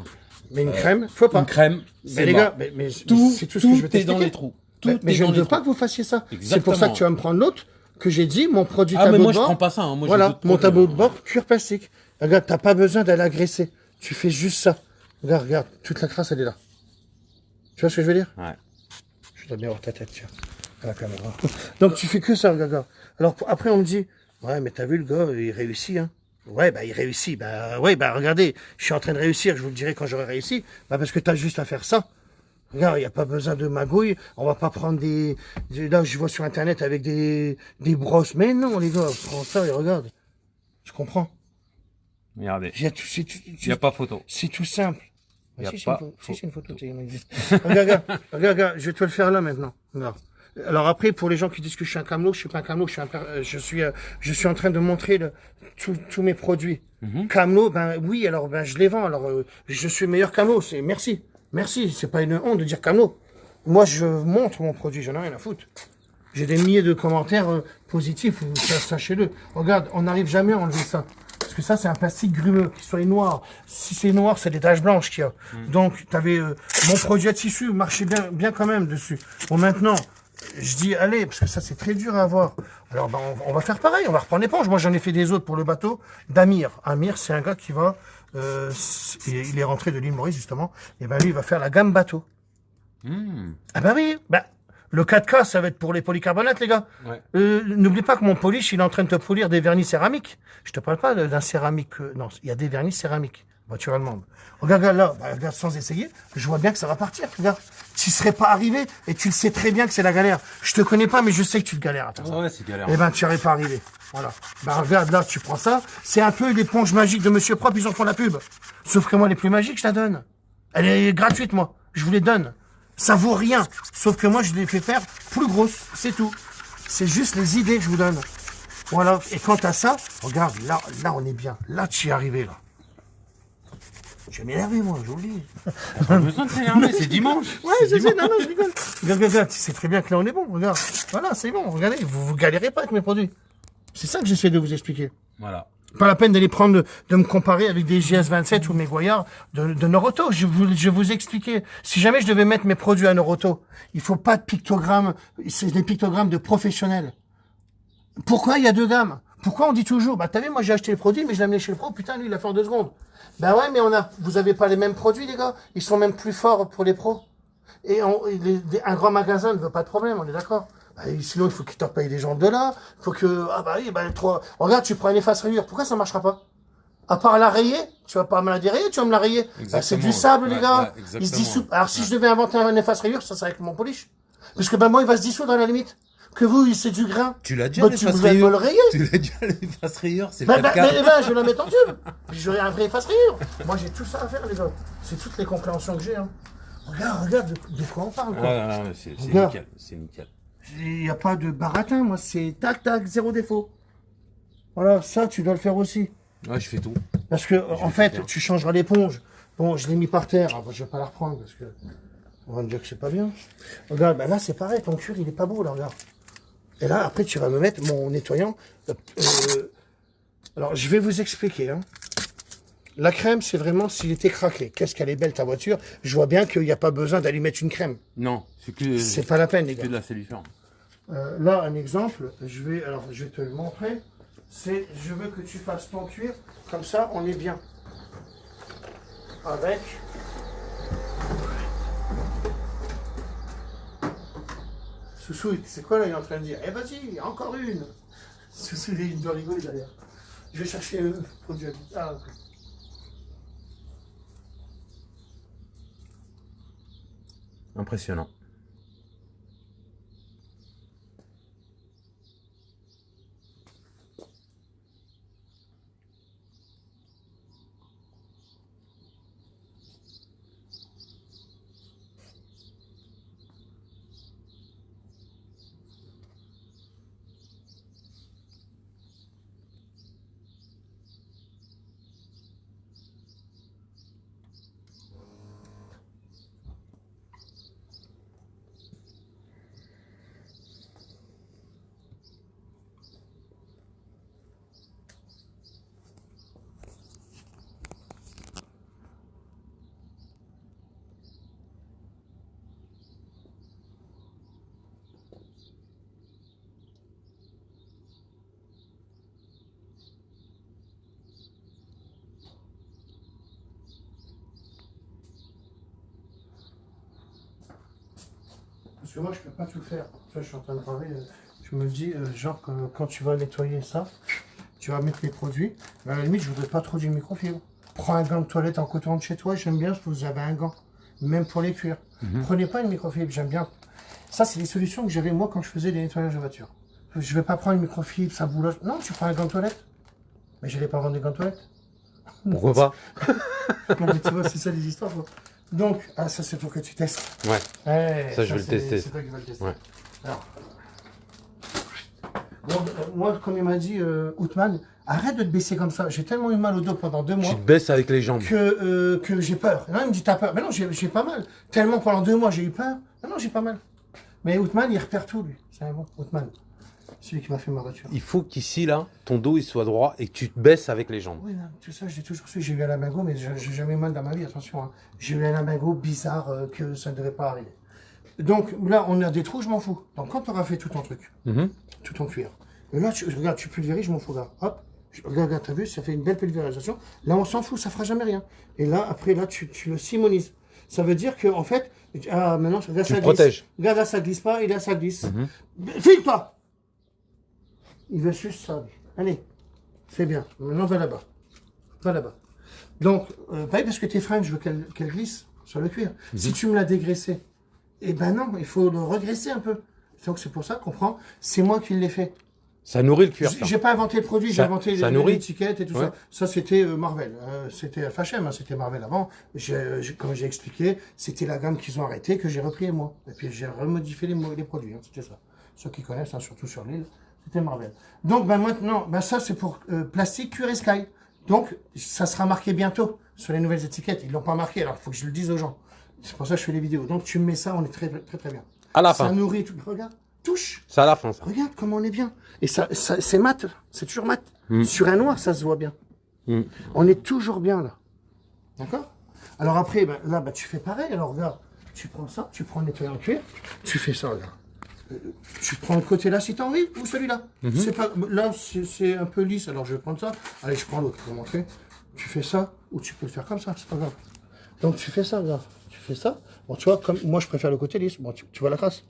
Mais une crème, faut pas. une crème, Mais c'est les mort. gars, mais Tout, c'est tout ce que je veux tout est dans t'expliquer. les trous. Mais, Tout mais est je dans ne les veux pas trous. que vous fassiez ça. C'est Exactement. pour ça que tu vas me prendre l'autre que j'ai dit, mon produit Ah, mais tableau moi, de je bord. prends pas ça. Hein. Moi, j'ai Voilà, d'autres mon produits, tableau de hein. bord, cuir plastique. Regarde, t'as pas besoin d'aller agresser. Tu fais juste ça. Regarde, toute la trace, elle est là. Tu vois ce que je veux dire? Ouais. Je dois bien voir ta tête, tiens, à la caméra. Donc tu fais que ça, regarde. Alors après, on me dit, ouais, mais t'as vu le gars, il réussit, hein. Ouais, bah il réussit. Bah ouais, bah regardez, je suis en train de réussir, je vous le dirai quand j'aurai réussi. Bah parce que t'as juste à faire ça. Regarde, il n'y a pas besoin de magouille. On va pas prendre là, je vois sur Internet avec des brosses. Mais non, les gars, prends ça et regarde. Tu comprends? Regardez. Il Il n'y a pas photo. C'est tout simple. Y a Si, pas c'est une photo. Il existe. Regarde, je vais te le faire là maintenant. Regarde. Alors après, pour les gens qui disent que je suis un camelot, je suis pas un camelot, je suis en train de montrer tous mes produits. Camelot, ben oui, alors ben je les vends. Alors je suis meilleur camelot. Merci. C'est pas une honte de dire camelot. Moi, je montre mon produit. J'en ai rien à foutre. J'ai des milliers de commentaires positifs. Sachez-le. Regarde, on n'arrive jamais à enlever ça. Parce que ça, c'est un plastique grumeux, qu'il soit noir. Si c'est noir, c'est des taches blanches qu'il y a. Donc, t'avais mon produit à tissu marchait bien quand même dessus. Bon, maintenant, je dis, allez, parce que ça, c'est très dur à avoir. Alors, ben, on va faire pareil, on va reprendre l'éponge. Moi, j'en ai fait des autres pour le bateau d'Amir. Amir, c'est un gars qui va... il est rentré de l'île Maurice, justement. Et ben, lui, il va faire la gamme bateau. Ah ben oui, ben... Le 4K, ça va être pour les polycarbonates, les gars. Ouais. N'oublie pas que mon polish, il est en train de te polir des vernis céramiques. Je te parle pas d'un céramique. Non, il y a des vernis céramiques, voiture allemande. Regarde là, regarde sans essayer, je vois bien que ça va partir. Regarde, tu serais pas arrivé et tu le sais très bien que c'est la galère. Je te connais pas, mais je sais que tu le galères. Ouais, c'est galère. Eh ben, tu n'y aurais pas arrivé. Voilà. Ben, regarde là, tu prends ça. C'est un peu l'éponge magique de Monsieur Propre, ils en font la pub. Sauf que moi, les plus magiques, je la donne. Elle est gratuite, moi. Je vous les donne. Ça vaut rien. Sauf que moi, je les fais faire plus grosses. C'est tout. C'est juste les idées que je vous donne. Voilà. Et quant à ça, regarde, là, on est bien. Là, tu y es arrivé, là. Je vais m'énerver, moi, je vous le dis. Pas besoin de s'énerver, c'est dimanche. Ouais, je sais, non, je rigole. Regarde, tu sais très bien que là, on est bon. Regarde. Voilà, c'est bon. Regardez, vous galérez pas avec mes produits. C'est ça que j'essaie de vous expliquer. Voilà. Pas la peine d'aller prendre, de me comparer avec des GS27 ou mes Goyard de Noroto. Je vous expliquer. Si jamais je devais mettre mes produits à Noroto, il faut pas de pictogrammes. C'est des pictogrammes de professionnels. Pourquoi il y a 2 gammes? Pourquoi on dit toujours, bah, t'as vu, moi, j'ai acheté le produit, mais je l'ai amené chez le pro, putain, lui, il a fait en 2 secondes. Ben ouais, mais vous avez pas les mêmes produits, les gars. Ils sont même plus forts pour les pros. Et un grand magasin ne veut pas de problème, on est d'accord. Bah, sinon, il faut qu'il te paye des gens de là. Il faut que, regarde, tu prends une efface-rayure. Pourquoi ça marchera pas? À part la rayer, tu vas pas me la dérayer, tu vas me la rayer. Bah, c'est du sable, les gars. Il se dissout. Alors, si je devais inventer un efface-rayure, ça serait avec mon polish. Parce que, moi, il va se dissoudre à la limite. Que vous, c'est du grain. Tu l'as déjà, tu voulais me le rayer. Tu l'as déjà, l'efface-rayure, c'est je vais la mettre en tube. Puis j'aurai un vrai efface-rayure. Moi, j'ai tout ça à faire, les gars. C'est toutes les compréhensions que j'ai, hein. Regarde de quoi on parle, quoi. Non, c'est nickel, c'est nickel. Il n'y a pas de baratin, moi, c'est tac, tac, 0 défaut. Voilà, ça, tu dois le faire aussi. Ouais, je fais tout. Parce que, en fait, tu changeras l'éponge. Bon, je l'ai mis par terre. Alors, je vais pas la reprendre parce que on va me dire que c'est pas bien. Regarde, là, c'est pareil, ton cuir, il est pas beau, là, regarde. Et là, après, tu vas me mettre mon nettoyant. Alors, je vais vous expliquer, hein. La crème, c'est vraiment s'il était craqué. Qu'est-ce qu'elle est belle, ta voiture. Je vois bien qu'il n'y a pas besoin d'aller mettre une crème. Non, c'est que... C'est pas la peine, les gars. C'est de la solution. Là, un exemple, je vais te le montrer. C'est, je veux que tu fasses ton cuir. Comme ça, on est bien. Avec... Soussou, c'est quoi là, il est en train de dire? Eh, vas-y, encore une. Soussou, il doit rigoler derrière. Je vais chercher le produit. Ah, ok. Impressionnant. Parce que moi, je peux pas tout faire. Tu vois, je suis en train de parler. Je me dis, genre, quand tu vas nettoyer ça, tu vas mettre les produits. Mais à la limite, je voudrais pas trop d'une microfibre. Prends un gant de toilette en coton de chez toi. J'aime bien si vous avez un gant. Même pour les cuirs. Prenez pas une microfibre. J'aime bien. Ça, c'est des solutions que j'avais moi quand je faisais des nettoyages de voiture. Je vais pas prendre une microfibre, ça bouloche. Non, tu prends un gant de toilette. Mais je n'allais pas vendre des gants de toilette. Pourquoi pas? Non, mais tu vois, c'est ça les histoires, quoi. Donc, ça c'est pour que tu testes. Ouais. Ça, je vais le tester. C'est toi qui vas le tester. Ouais. Alors, bon, moi, comme il m'a dit Outman, arrête de te baisser comme ça. J'ai tellement eu mal au dos pendant 2 mois. Tu te baisses avec les jambes. Que j'ai peur. Non, il me dit t'as peur. Mais non, j'ai pas mal. Tellement pendant 2 mois j'ai eu peur. Non, j'ai pas mal. Mais Outman, il repère tout, lui. C'est un bon Outman. Celui qui m'a fait ma voiture. Il faut qu'ici, là, ton dos il soit droit et que tu te baisses avec les jambes. Oui, non, tout ça, j'ai toujours su. J'ai eu un lumbago, mais j'ai jamais eu mal dans ma vie, attention. Hein. J'ai eu un lumbago bizarre que ça ne devait pas arriver. Donc là, on a des trous, je m'en fous. Donc quand tu auras fait tout ton truc, tout ton cuir, et là, regarde, tu pulvérises, je m'en fous là. Hop, regarde, t'as vu, ça fait une belle pulvérisation. Là, on s'en fout, ça fera jamais rien. Et là, après, là, tu le simonises. Ça veut dire que, en fait, maintenant, regarde, Tu le protèges. Regarde, là, ça glisse pas, et là, ça glisse. File-toi! Il veut juste ça, lui. Allez, c'est bien. Maintenant, va là-bas. Va là-bas. Donc, pareil, parce que tes fringues, je veux qu'elles glissent sur le cuir. Si tu me l'as dégraissé, eh ben non, il faut le regresser un peu. Donc, c'est pour ça qu'on prend, c'est moi qui l'ai fait. Ça nourrit le cuir. J'ai pas inventé le produit, j'ai inventé l'étiquette et tout ça. Ça, c'était Marvel. C'était Fachem, hein, c'était Marvel avant. Comme j'ai expliqué, c'était la gamme qu'ils ont arrêtée, que j'ai repris moi. Et puis, j'ai remodifié les produits, hein, c'était ça. Ceux qui connaissent, hein, surtout sur l'île, c'était Marvel. Donc, maintenant, ça, c'est pour plastique, cuir et sky. Donc, ça sera marqué bientôt sur les nouvelles étiquettes. Ils l'ont pas marqué, alors il faut que je le dise aux gens. C'est pour ça que je fais les vidéos. Donc, tu me mets ça, on est très, très, très bien. À la fin. Ça nourrit tout. Regarde, touche. C'est à la fin, ça. Regarde comment on est bien. Et ça c'est mat, c'est toujours mat. Sur un noir, ça se voit bien. On est toujours bien là. D'accord? Alors après, là, tu fais pareil. Alors regarde, tu prends ça, tu prends le nettoyant cuir, tu fais ça, regarde. Tu prends le côté là si tu as envie, ou celui-là. C'est pas, là, c'est un peu lisse, alors je vais prendre ça. Allez, je prends l'autre pour montrer. Tu fais ça, ou tu peux le faire comme ça, c'est pas grave. Donc tu fais ça, regarde. Tu fais ça. Bon, tu vois, comme moi je préfère le côté lisse. Bon, tu vois la trace.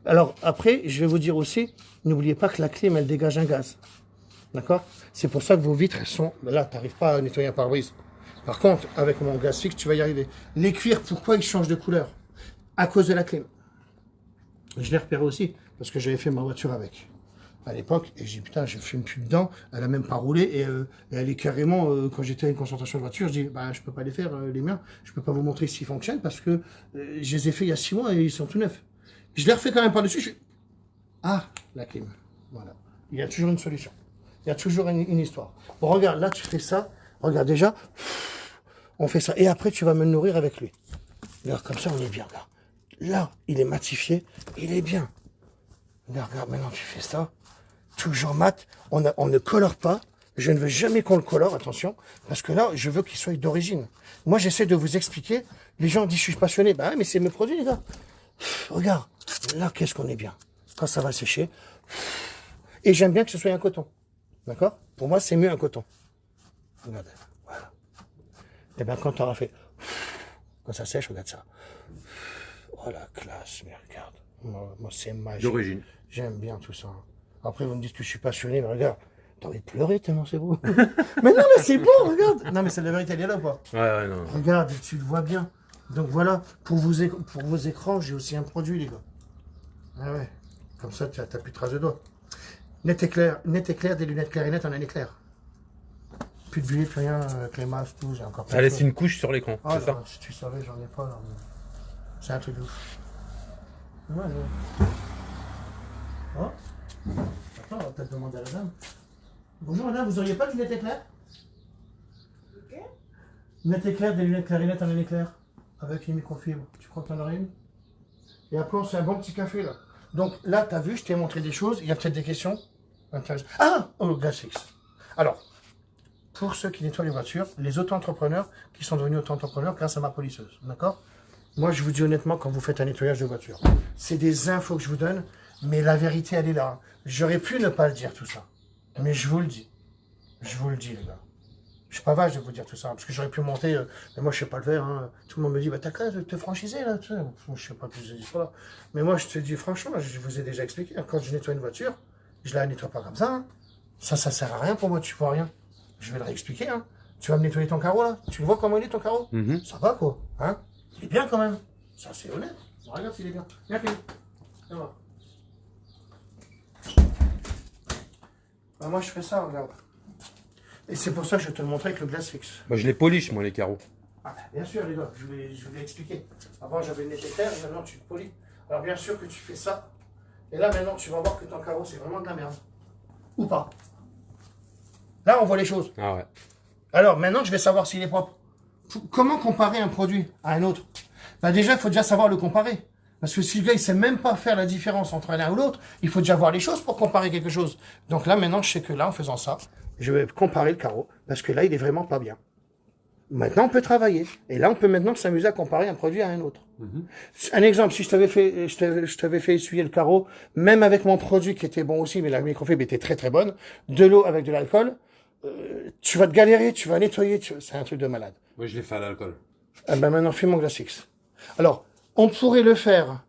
Alors après, je vais vous dire aussi, n'oubliez pas que la clim, elle dégage un gaz. D'accord? C'est pour ça que vos vitres, elles sont... Là, tu n'arrives pas à nettoyer un pare-brise. Par contre, avec mon gaz fixe, tu vas y arriver. Les cuirs, pourquoi ils changent de couleur? À cause de la clim. Je l'ai repéré aussi, parce que j'avais fait ma voiture avec. À l'époque, et je dis, putain, je fume plus dedans, elle a même pas roulé, et elle est carrément, quand j'étais à une concentration de voiture, je dis, je peux pas les faire, les miens, je peux pas vous montrer s'ils fonctionnent, parce que je les ai fait il y a 6 mois et ils sont tout neufs. Je les refais quand même par-dessus, je fais, la clim. Voilà. Il y a toujours une solution. Il y a toujours une histoire. Bon, regarde, là, tu fais ça. Regarde, déjà, on fait ça. Et après, tu vas me nourrir avec lui. Regarde, comme ça, on est bien, là. Là, il est matifié, il est bien. Là, regarde, maintenant, tu fais ça. Toujours mat. On ne colore pas. Je ne veux jamais qu'on le colore, attention. Parce que là, je veux qu'il soit d'origine. Moi, j'essaie de vous expliquer. Les gens disent, je suis passionné. Mais c'est mes produits, les gars. Regarde. Là, qu'est-ce qu'on est bien. Quand ça va sécher. Et j'aime bien que ce soit un coton. D'accord? Pour moi, c'est mieux un coton. Regardez. Voilà. Et bien, quand tu auras fait... Quand ça sèche, regarde ça. Oh, la classe, mais regarde. Moi c'est magique. D'origine. J'aime bien tout ça. Après, vous me dites que je suis passionné, mais regarde. T'as envie de pleurer tellement c'est beau. Mais non, mais c'est beau, regarde. Non, mais c'est la vérité, elle est là ou pas? Ouais, non. Regarde, tu le vois bien. Donc voilà, pour vos écrans, j'ai aussi un produit, les gars. Ah ouais. Comme ça, t'as plus de traces de doigts. Net et clair, des lunettes claires et nettes en un éclair. Plus de buée, plus rien, clémasse, tout, j'ai encore pas. Ça laisse une couche sur l'écran, c'est ça? Si tu savais, j'en ai pas là. C'est un truc de ouf. Ouais, ouais. Oh. Attends, on va peut-être demander à la dame. Bonjour madame, vous auriez pas de lunettes éclair? Ok. Lunettes éclair, des lunettes clarinettes en un éclair. Avec une microfibre. Tu crois que t'en aurais une? Et après, on se fait un bon petit café là. Donc là, tu as vu, je t'ai montré des choses. Il y a peut-être des questions intéressantes. Gaz fixe. Alors, pour ceux qui nettoient les voitures, les auto-entrepreneurs qui sont devenus auto-entrepreneurs grâce à ma polisseuse. D'accord? Moi, je vous dis honnêtement, quand vous faites un nettoyage de voiture, c'est des infos que je vous donne, mais la vérité, elle est là. J'aurais pu ne pas le dire tout ça. Mais je vous le dis. Je vous le dis, les gars. Je suis pas vache de vous dire tout ça, parce que j'aurais pu monter, mais moi je sais pas le faire, hein. Tout le monde me dit, t'as qu'à te franchiser là, tu sais. Je sais pas plus je dis ça. Mais moi je te dis franchement, je vous ai déjà expliqué, hein, quand je nettoie une voiture, je la nettoie pas comme ça, hein. Ça sert à rien pour moi, tu vois rien. Je vais le réexpliquer, hein. Tu vas me nettoyer ton carreau là, tu le vois comment il est ton carreau? Ça va quoi, hein? Il est bien quand même, ça c'est honnête. Regarde s'il est bien. Viens, Philippe. Viens voir. Moi je fais ça, regarde. Et c'est pour ça que je te le montrais avec le glace fixe. Je les polish, moi, les carreaux. Bien sûr, les gars, je vous l'ai expliqué. Avant, j'avais une étagère, et maintenant, tu te polis. Alors, bien sûr que tu fais ça. Et là, maintenant, tu vas voir que ton carreau, c'est vraiment de la merde. Ou pas. Là, on voit les choses. Ah ouais. Alors, maintenant, je vais savoir s'il est propre. Comment comparer un produit à un autre? Déjà, il faut déjà savoir le comparer. Parce que si le gars, il sait même pas faire la différence entre l'un ou l'autre, il faut déjà voir les choses pour comparer quelque chose. Donc là, maintenant, je sais que là, en faisant ça, je vais comparer le carreau, parce que là, il est vraiment pas bien. Maintenant, on peut travailler. Et là, on peut maintenant s'amuser à comparer un produit à un autre. Un exemple, si je t'avais fait essuyer le carreau, même avec mon produit qui était bon aussi, mais la microfibre était très très bonne, de l'eau avec de l'alcool, tu vas te galérer, tu vas nettoyer, c'est un truc de malade. Moi, je l'ai fait à l'alcool. Ah ben maintenant, fais mon glace fixe. Alors, on pourrait le faire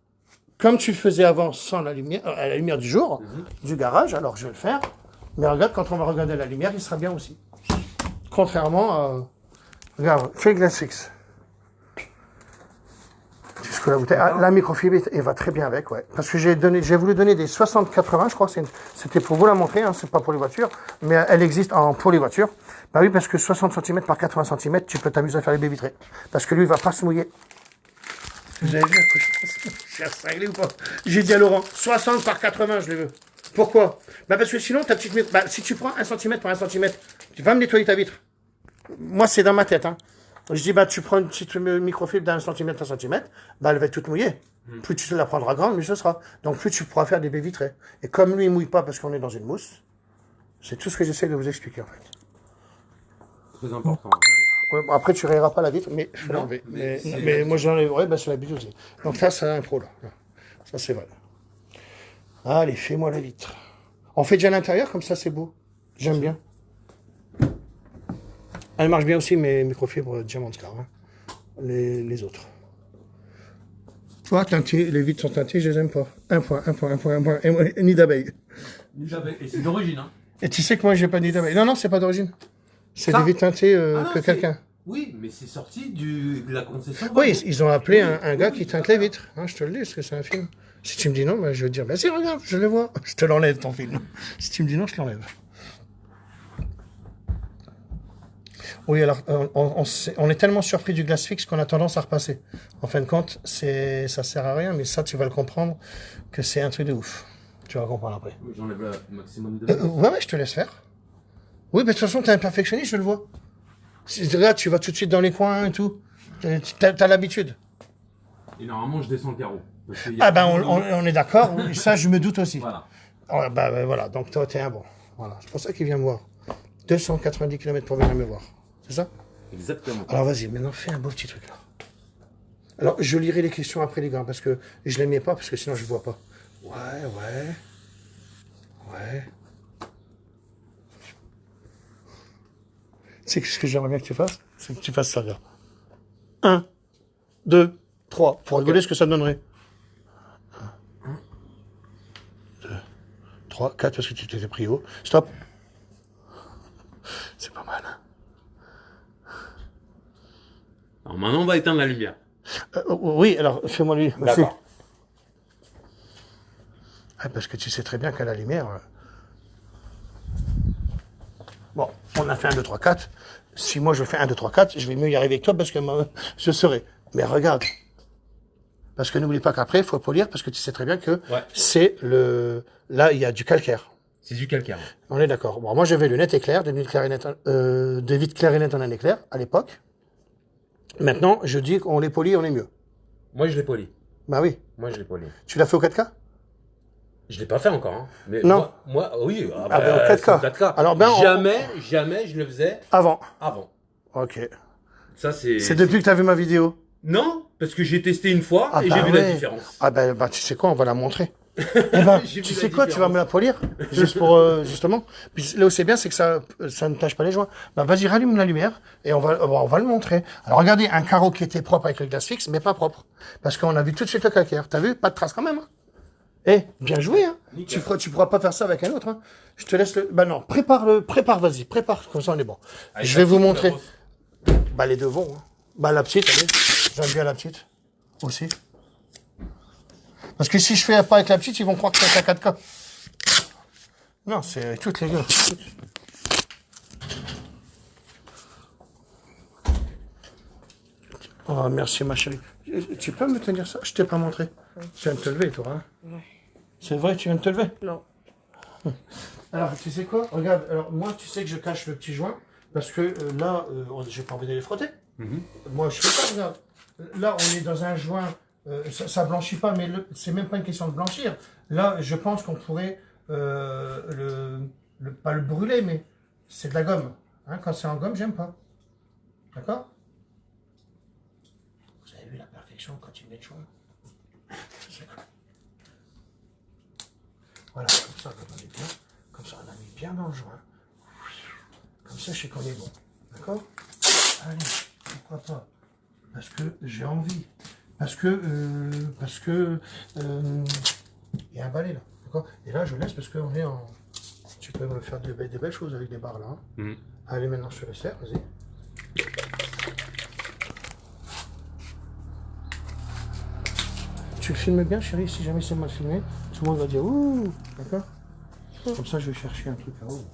comme tu le faisais avant, sans la lumière, à la lumière du jour, du garage. Alors, je vais le faire. Mais regarde, quand on va regarder la lumière, il sera bien aussi. Contrairement à... Regarde, fais glace fixe. Jusque la bouteille. Ah, la microfibre, elle va très bien avec, ouais. Parce que j'ai voulu donner des 60-80, je crois que c'était pour vous la montrer, hein, c'est pas pour les voitures, mais elle existe pour les voitures. Bah oui, parce que 60 cm par 80 cm, tu peux t'amuser à faire les baies vitrées. Parce que lui, il va pas se mouiller. Vous avez vu à quoi je suis cinglé ou pas? J'ai dit à Laurent, 60 par 80, je les veux. Pourquoi? Bah parce que sinon, ta petite... Bah, si tu prends 1 cm par 1 cm, tu vas me nettoyer ta vitre. Moi, c'est dans ma tête, hein. Je dis, bah, tu prends une petite microfibre d'un centimètre à centimètre, bah, elle va être toute mouillée. Plus tu la prendras grande, mieux ce sera. Donc, plus tu pourras faire des baies vitrées. Et comme lui, il mouille pas parce qu'on est dans une mousse, c'est tout ce que j'essaie de vous expliquer, en fait. Très important. Ouais, bon, après, tu rayeras pas la vitre, mais je vais l'enlever. Mais moi, j'enlèverai, bah, c'est l'habitude aussi. Donc, ça, c'est un pro, là. Ça, c'est vrai. Allez, fais-moi la vitre. On fait déjà l'intérieur, comme ça, c'est beau. J'aime bien. Elle marche bien aussi, mes microfibres Diamantscar, hein. Les autres. Toi, teinté, les vitres sont teintées, je les aime pas. Un point. Et nid d'abeille. Nid d'abeille. Et c'est d'origine, hein. Et tu sais que moi, j'ai pas de nid d'abeille. Non, c'est pas d'origine. C'est des vitres teintées que quelqu'un. Oui, mais c'est sorti de la concession. Oui, ils ont appelé un gars qui teinte les vitres. Hein, je te le dis, parce que c'est un film. Si tu me dis non, bah, je vais te dire, bah si, regarde, je le vois. Je te l'enlève, ton film. Si tu me dis non, je l'enlève. Oui, alors, on est tellement surpris du glace fixe qu'on a tendance à repasser. En fin de compte, ça sert à rien, mais ça, tu vas le comprendre, que c'est un truc de ouf. Tu vas comprendre après. J'enlève le maximum de... Ouais, je te laisse faire. Oui, mais de toute façon, t'es un perfectionniste, je le vois. Regarde, tu vas tout de suite dans les coins et tout. T'as l'habitude. Et normalement, je descends le carreau. Ah ben, on est d'accord. Ça, je me doute aussi. Voilà. Oh, bah, voilà, donc toi, t'es un bon. Voilà, c'est pour ça qu'il vient me voir. 290 km pour venir me voir. C'est ça? Exactement. Alors vas-y, maintenant fais un beau petit truc là. Alors je lirai les questions après les gars, parce que je les mets pas, parce que sinon je vois pas. Ouais. Tu sais ce que j'aimerais bien que tu fasses? C'est que tu fasses ça, regarde. 1, 2, 3. Pour rigoler ce que ça donnerait. 1, 2, 3, 4, parce que tu t'étais pris haut. Stop. C'est pas mal, hein. Alors maintenant, on va éteindre la lumière. Oui, alors fais-moi lui. D'accord. Ah, parce que tu sais très bien qu'à la lumière... Bon, on a fait 1, 2, 3, 4. Si moi je fais 1, 2, 3, 4, je vais mieux y arriver que toi parce que moi, je serai. Mais regarde. Parce que n'oublie pas qu'après, il faut polir parce que tu sais très bien que c'est le... Là, il y a du calcaire. C'est du calcaire. On est d'accord. Bon, moi j'avais lunettes éclair, des vitres claires et nettes en un éclair à l'époque. Maintenant, je dis qu'on les polit, on est mieux. Moi, je l'ai poli. Bah oui. Moi, je l'ai poli. Tu l'as fait au 4K? Je l'ai pas fait encore. Hein. Mais non. Moi, oui. Ben, au 4K. Alors, ben, jamais je le faisais avant. Ok. Ça, c'est... C'est depuis que tu as vu ma vidéo? Non, parce que j'ai testé une fois et j'ai vu la différence. Ah ben, tu sais quoi, on va la montrer. Eh ben, tu sais quoi, tu vas me la polir, juste pour, justement. Puis là où c'est bien, c'est que ça ne tâche pas les joints. Ben, vas-y, rallume la lumière, et on va le montrer. Alors, regardez, un carreau qui était propre avec le glace fixe, mais pas propre. Parce qu'on a vu tout de suite le calcaire. T'as vu? Pas de traces quand même, hein. Eh, bien joué, hein. Tu pourras pas faire ça avec un autre, hein. Je te laisse bah non, prépare, vas-y, comme ça on est bon. Allez, je vais vous montrer. Bah, les deux vont, hein. Bah, la petite, allez. J'aime bien la petite. Aussi. Parce que si je fais pas avec la petite, ils vont croire que c'est un 4K. Non, c'est toutes les gars. Oh, merci ma chérie. Tu peux me tenir ça? Je t'ai pas montré. Tu viens de te lever, toi, hein? Ouais. C'est vrai, tu viens de te lever? Non. Alors, tu sais quoi? Regarde, alors moi, tu sais que je cache le petit joint, parce que là, j'ai pas envie d'aller frotter. Moi, je fais pas, regarde. Là, on est dans un joint... ça blanchit pas, mais c'est même pas une question de blanchir. Là, je pense qu'on pourrait pas le brûler, mais c'est de la gomme. Hein, quand c'est en gomme, j'aime pas. D'accord? Vous avez vu la perfection quand il met le joint? Voilà, comme ça, on est bien. Comme ça, on a mis bien dans le joint. Comme ça, je sais qu'on est bon. D'accord? Allez, pourquoi pas? parce que j'ai envie. Parce que il y a un balai là, d'accord? Et là, je laisse parce qu'on est en... Tu peux me faire des belles choses avec des barres là. Hein. Allez, maintenant, je te laisse faire, vas-y. Tu le filmes bien, chérie, si jamais c'est mal filmé, tout le monde va dire ouh, d'accord? Comme ça, je vais chercher un truc là-haut.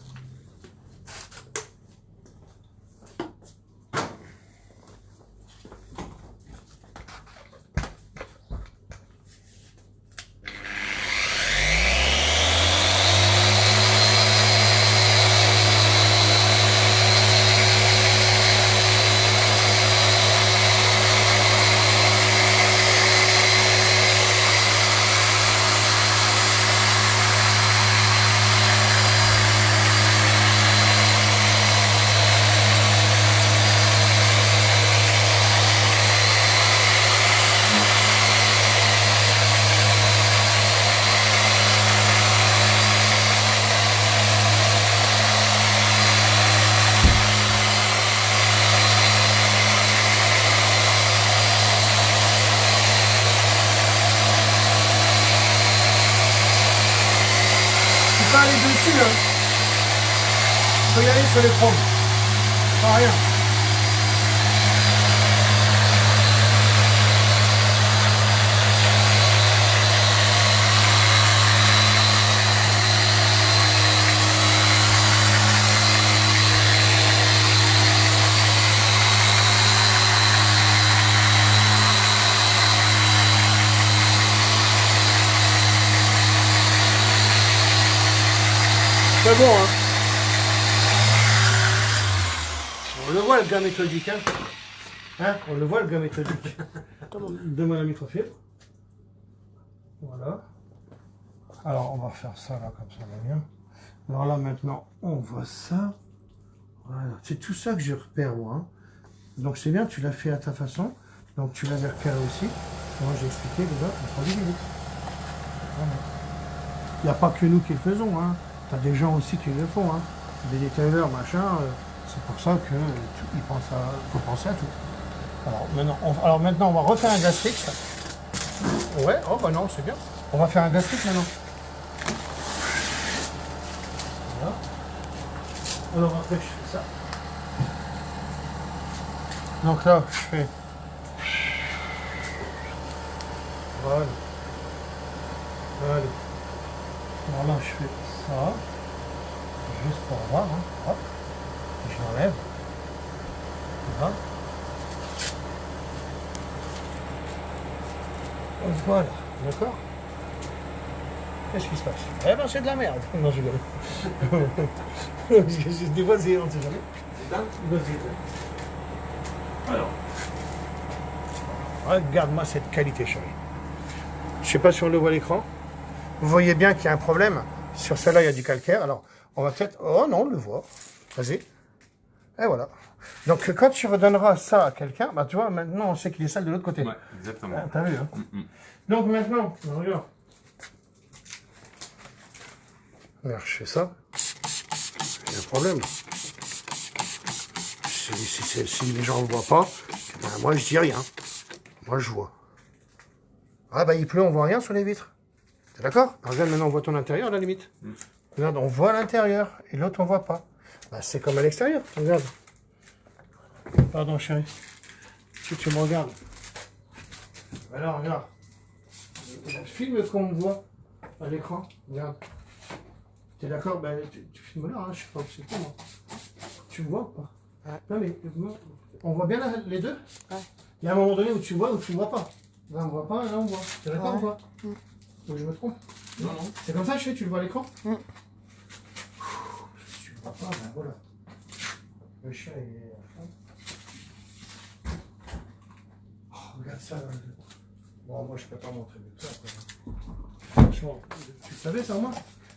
Aller dessus, hein. Faut y aller sur les chromes. Pas rien. C'est bon, hein. On le voit, le gars méthodique, hein. On le voit, le gars méthodique. Donne-moi la microfibre. Voilà. Alors, on va faire ça, là, comme ça, va bien. Alors là, maintenant, on voit ça. Voilà. C'est tout ça que je repère, moi. Hein. Donc, c'est bien, tu l'as fait à ta façon. Donc, tu l'avais repéré aussi. Moi, j'ai expliqué, les gars, on prend des minutes. Voilà. Il n'y a pas que nous qui le faisons, hein. T'as des gens aussi qui le font, hein. Des détaillers, machin. C'est pour ça que faut penser à tout. Alors maintenant, on va refaire un gastrique. Ouais, oh bah non, c'est bien. On va faire un gastrique maintenant. Voilà. Alors après, je fais ça. Donc là, je fais. Voilà. Voilà. Alors là, je fais ça. Juste pour voir, hein. Hop. Je l'enlève. Voilà. Voilà, d'accord? Qu'est-ce qui se passe? Eh ben c'est de la merde. Non, je rigole. Parce que des fois, c'est on ne sait jamais. Alors. Regarde-moi cette qualité, chérie. Je sais pas si on le voit à l'écran. Vous voyez bien qu'il y a un problème. Sur celle-là, il y a du calcaire. Alors, on va peut-être... Oh non, on le voit. Vas-y. Et voilà. Donc, quand tu redonneras ça à quelqu'un, bah, tu vois, maintenant, on sait qu'il est sale de l'autre côté. Ouais, exactement. Ah, t'as vu, hein? Donc, maintenant, regarde. Merde, je fais ça. Il y a un problème. Si les gens ne voient pas, ben, moi, je dis rien. Moi, je vois. Ah, bah, il pleut, on voit rien sur les vitres. T'es d'accord? Regarde, maintenant, on voit ton intérieur, à la limite. Regarde, on voit l'intérieur, et l'autre, on voit pas. Bah, c'est comme à l'extérieur, regarde. Pardon, chérie. Si tu me regardes. Alors, regarde. Filme qu'on me voit à l'écran. Regarde. T'es d'accord? Ben, tu filmes là, hein, je sais pas où c'est pour moi. Tu me vois ou pas? Ouais. Non, mais on voit bien là, les deux? Ouais. Il y a un moment donné où tu vois ou tu ne vois pas. Là, on voit pas, là, on voit. T'es d'accord ou pas? Donc, je me trompe? Non, non. C'est comme ça, je fais, tu le vois à l'écran? Tu ne vois pas, ben voilà. Le chien est... Oh, regarde ça, là. Bon, moi, je peux pas montrer de ça. Franchement, tu le savais, ça, au moins?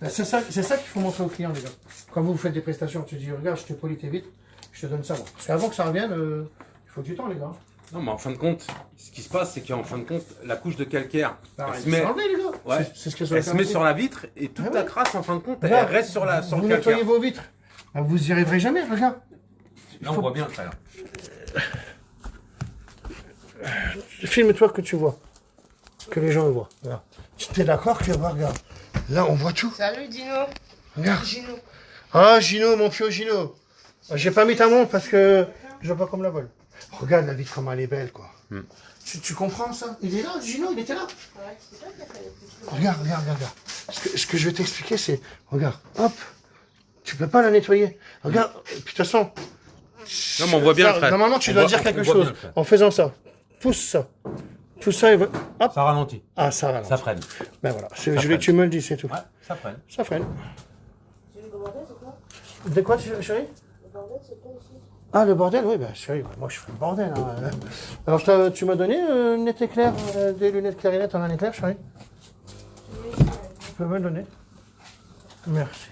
C'est ça qu'il faut montrer aux clients, les gars. Quand vous faites des prestations, tu dis, regarde, je te polis tes vitres, je te donne ça. Moi. Parce qu'avant que ça revienne, il faut du temps, les gars. Non, mais en fin de compte, ce qui se passe, c'est qu'en fin de compte, la couche de calcaire, elle se met... enlever, les gars. Ouais. C'est ce que elle se met sur la vitre et toute la crasse, en fin de compte, elle reste sur le calcaire. Vous nettoyez vos vitres. Vous n'y arriverez jamais, regarde. Là, on voit bien, ça. Filme-toi que tu vois. Que les gens le voient. Regarde. Tu es d'accord que, regarde. Là, on voit tout. Salut Dino. Regarde. Gino. Ah, Gino, mon pio Gino. J'ai pas mis ta montre parce que je vois pas comme la vol. Regarde la vitre, comment elle est belle, quoi. Tu comprends ça? Il est là, Gino, il était là. Ouais, c'est toi qui as fait le plus. Regarde. Ce que je vais t'expliquer, c'est, regarde, hop. Tu peux pas la nettoyer. Regarde, puis de toute façon. Non, mais on voit bien le trait. Normalement, tu dois dire quelque chose. En faisant ça. Pousse ça. Pousse ça et hop. Ça ralentit. Ah, ça va. Ça freine. Ben voilà. Je voulais que tu me le dises, c'est tout. Ouais, ça freine. Ça freine. Tu veux le bordel, c'est quoi? De quoi, chérie? Le bordel, c'est quoi ici? Ah, le bordel, oui, ben chérie, moi je fais le bordel. Hein. Alors, tu m'as donné net éclair, des lunettes clarinettes en un éclair, chérie? Tu peux me le donner? Merci.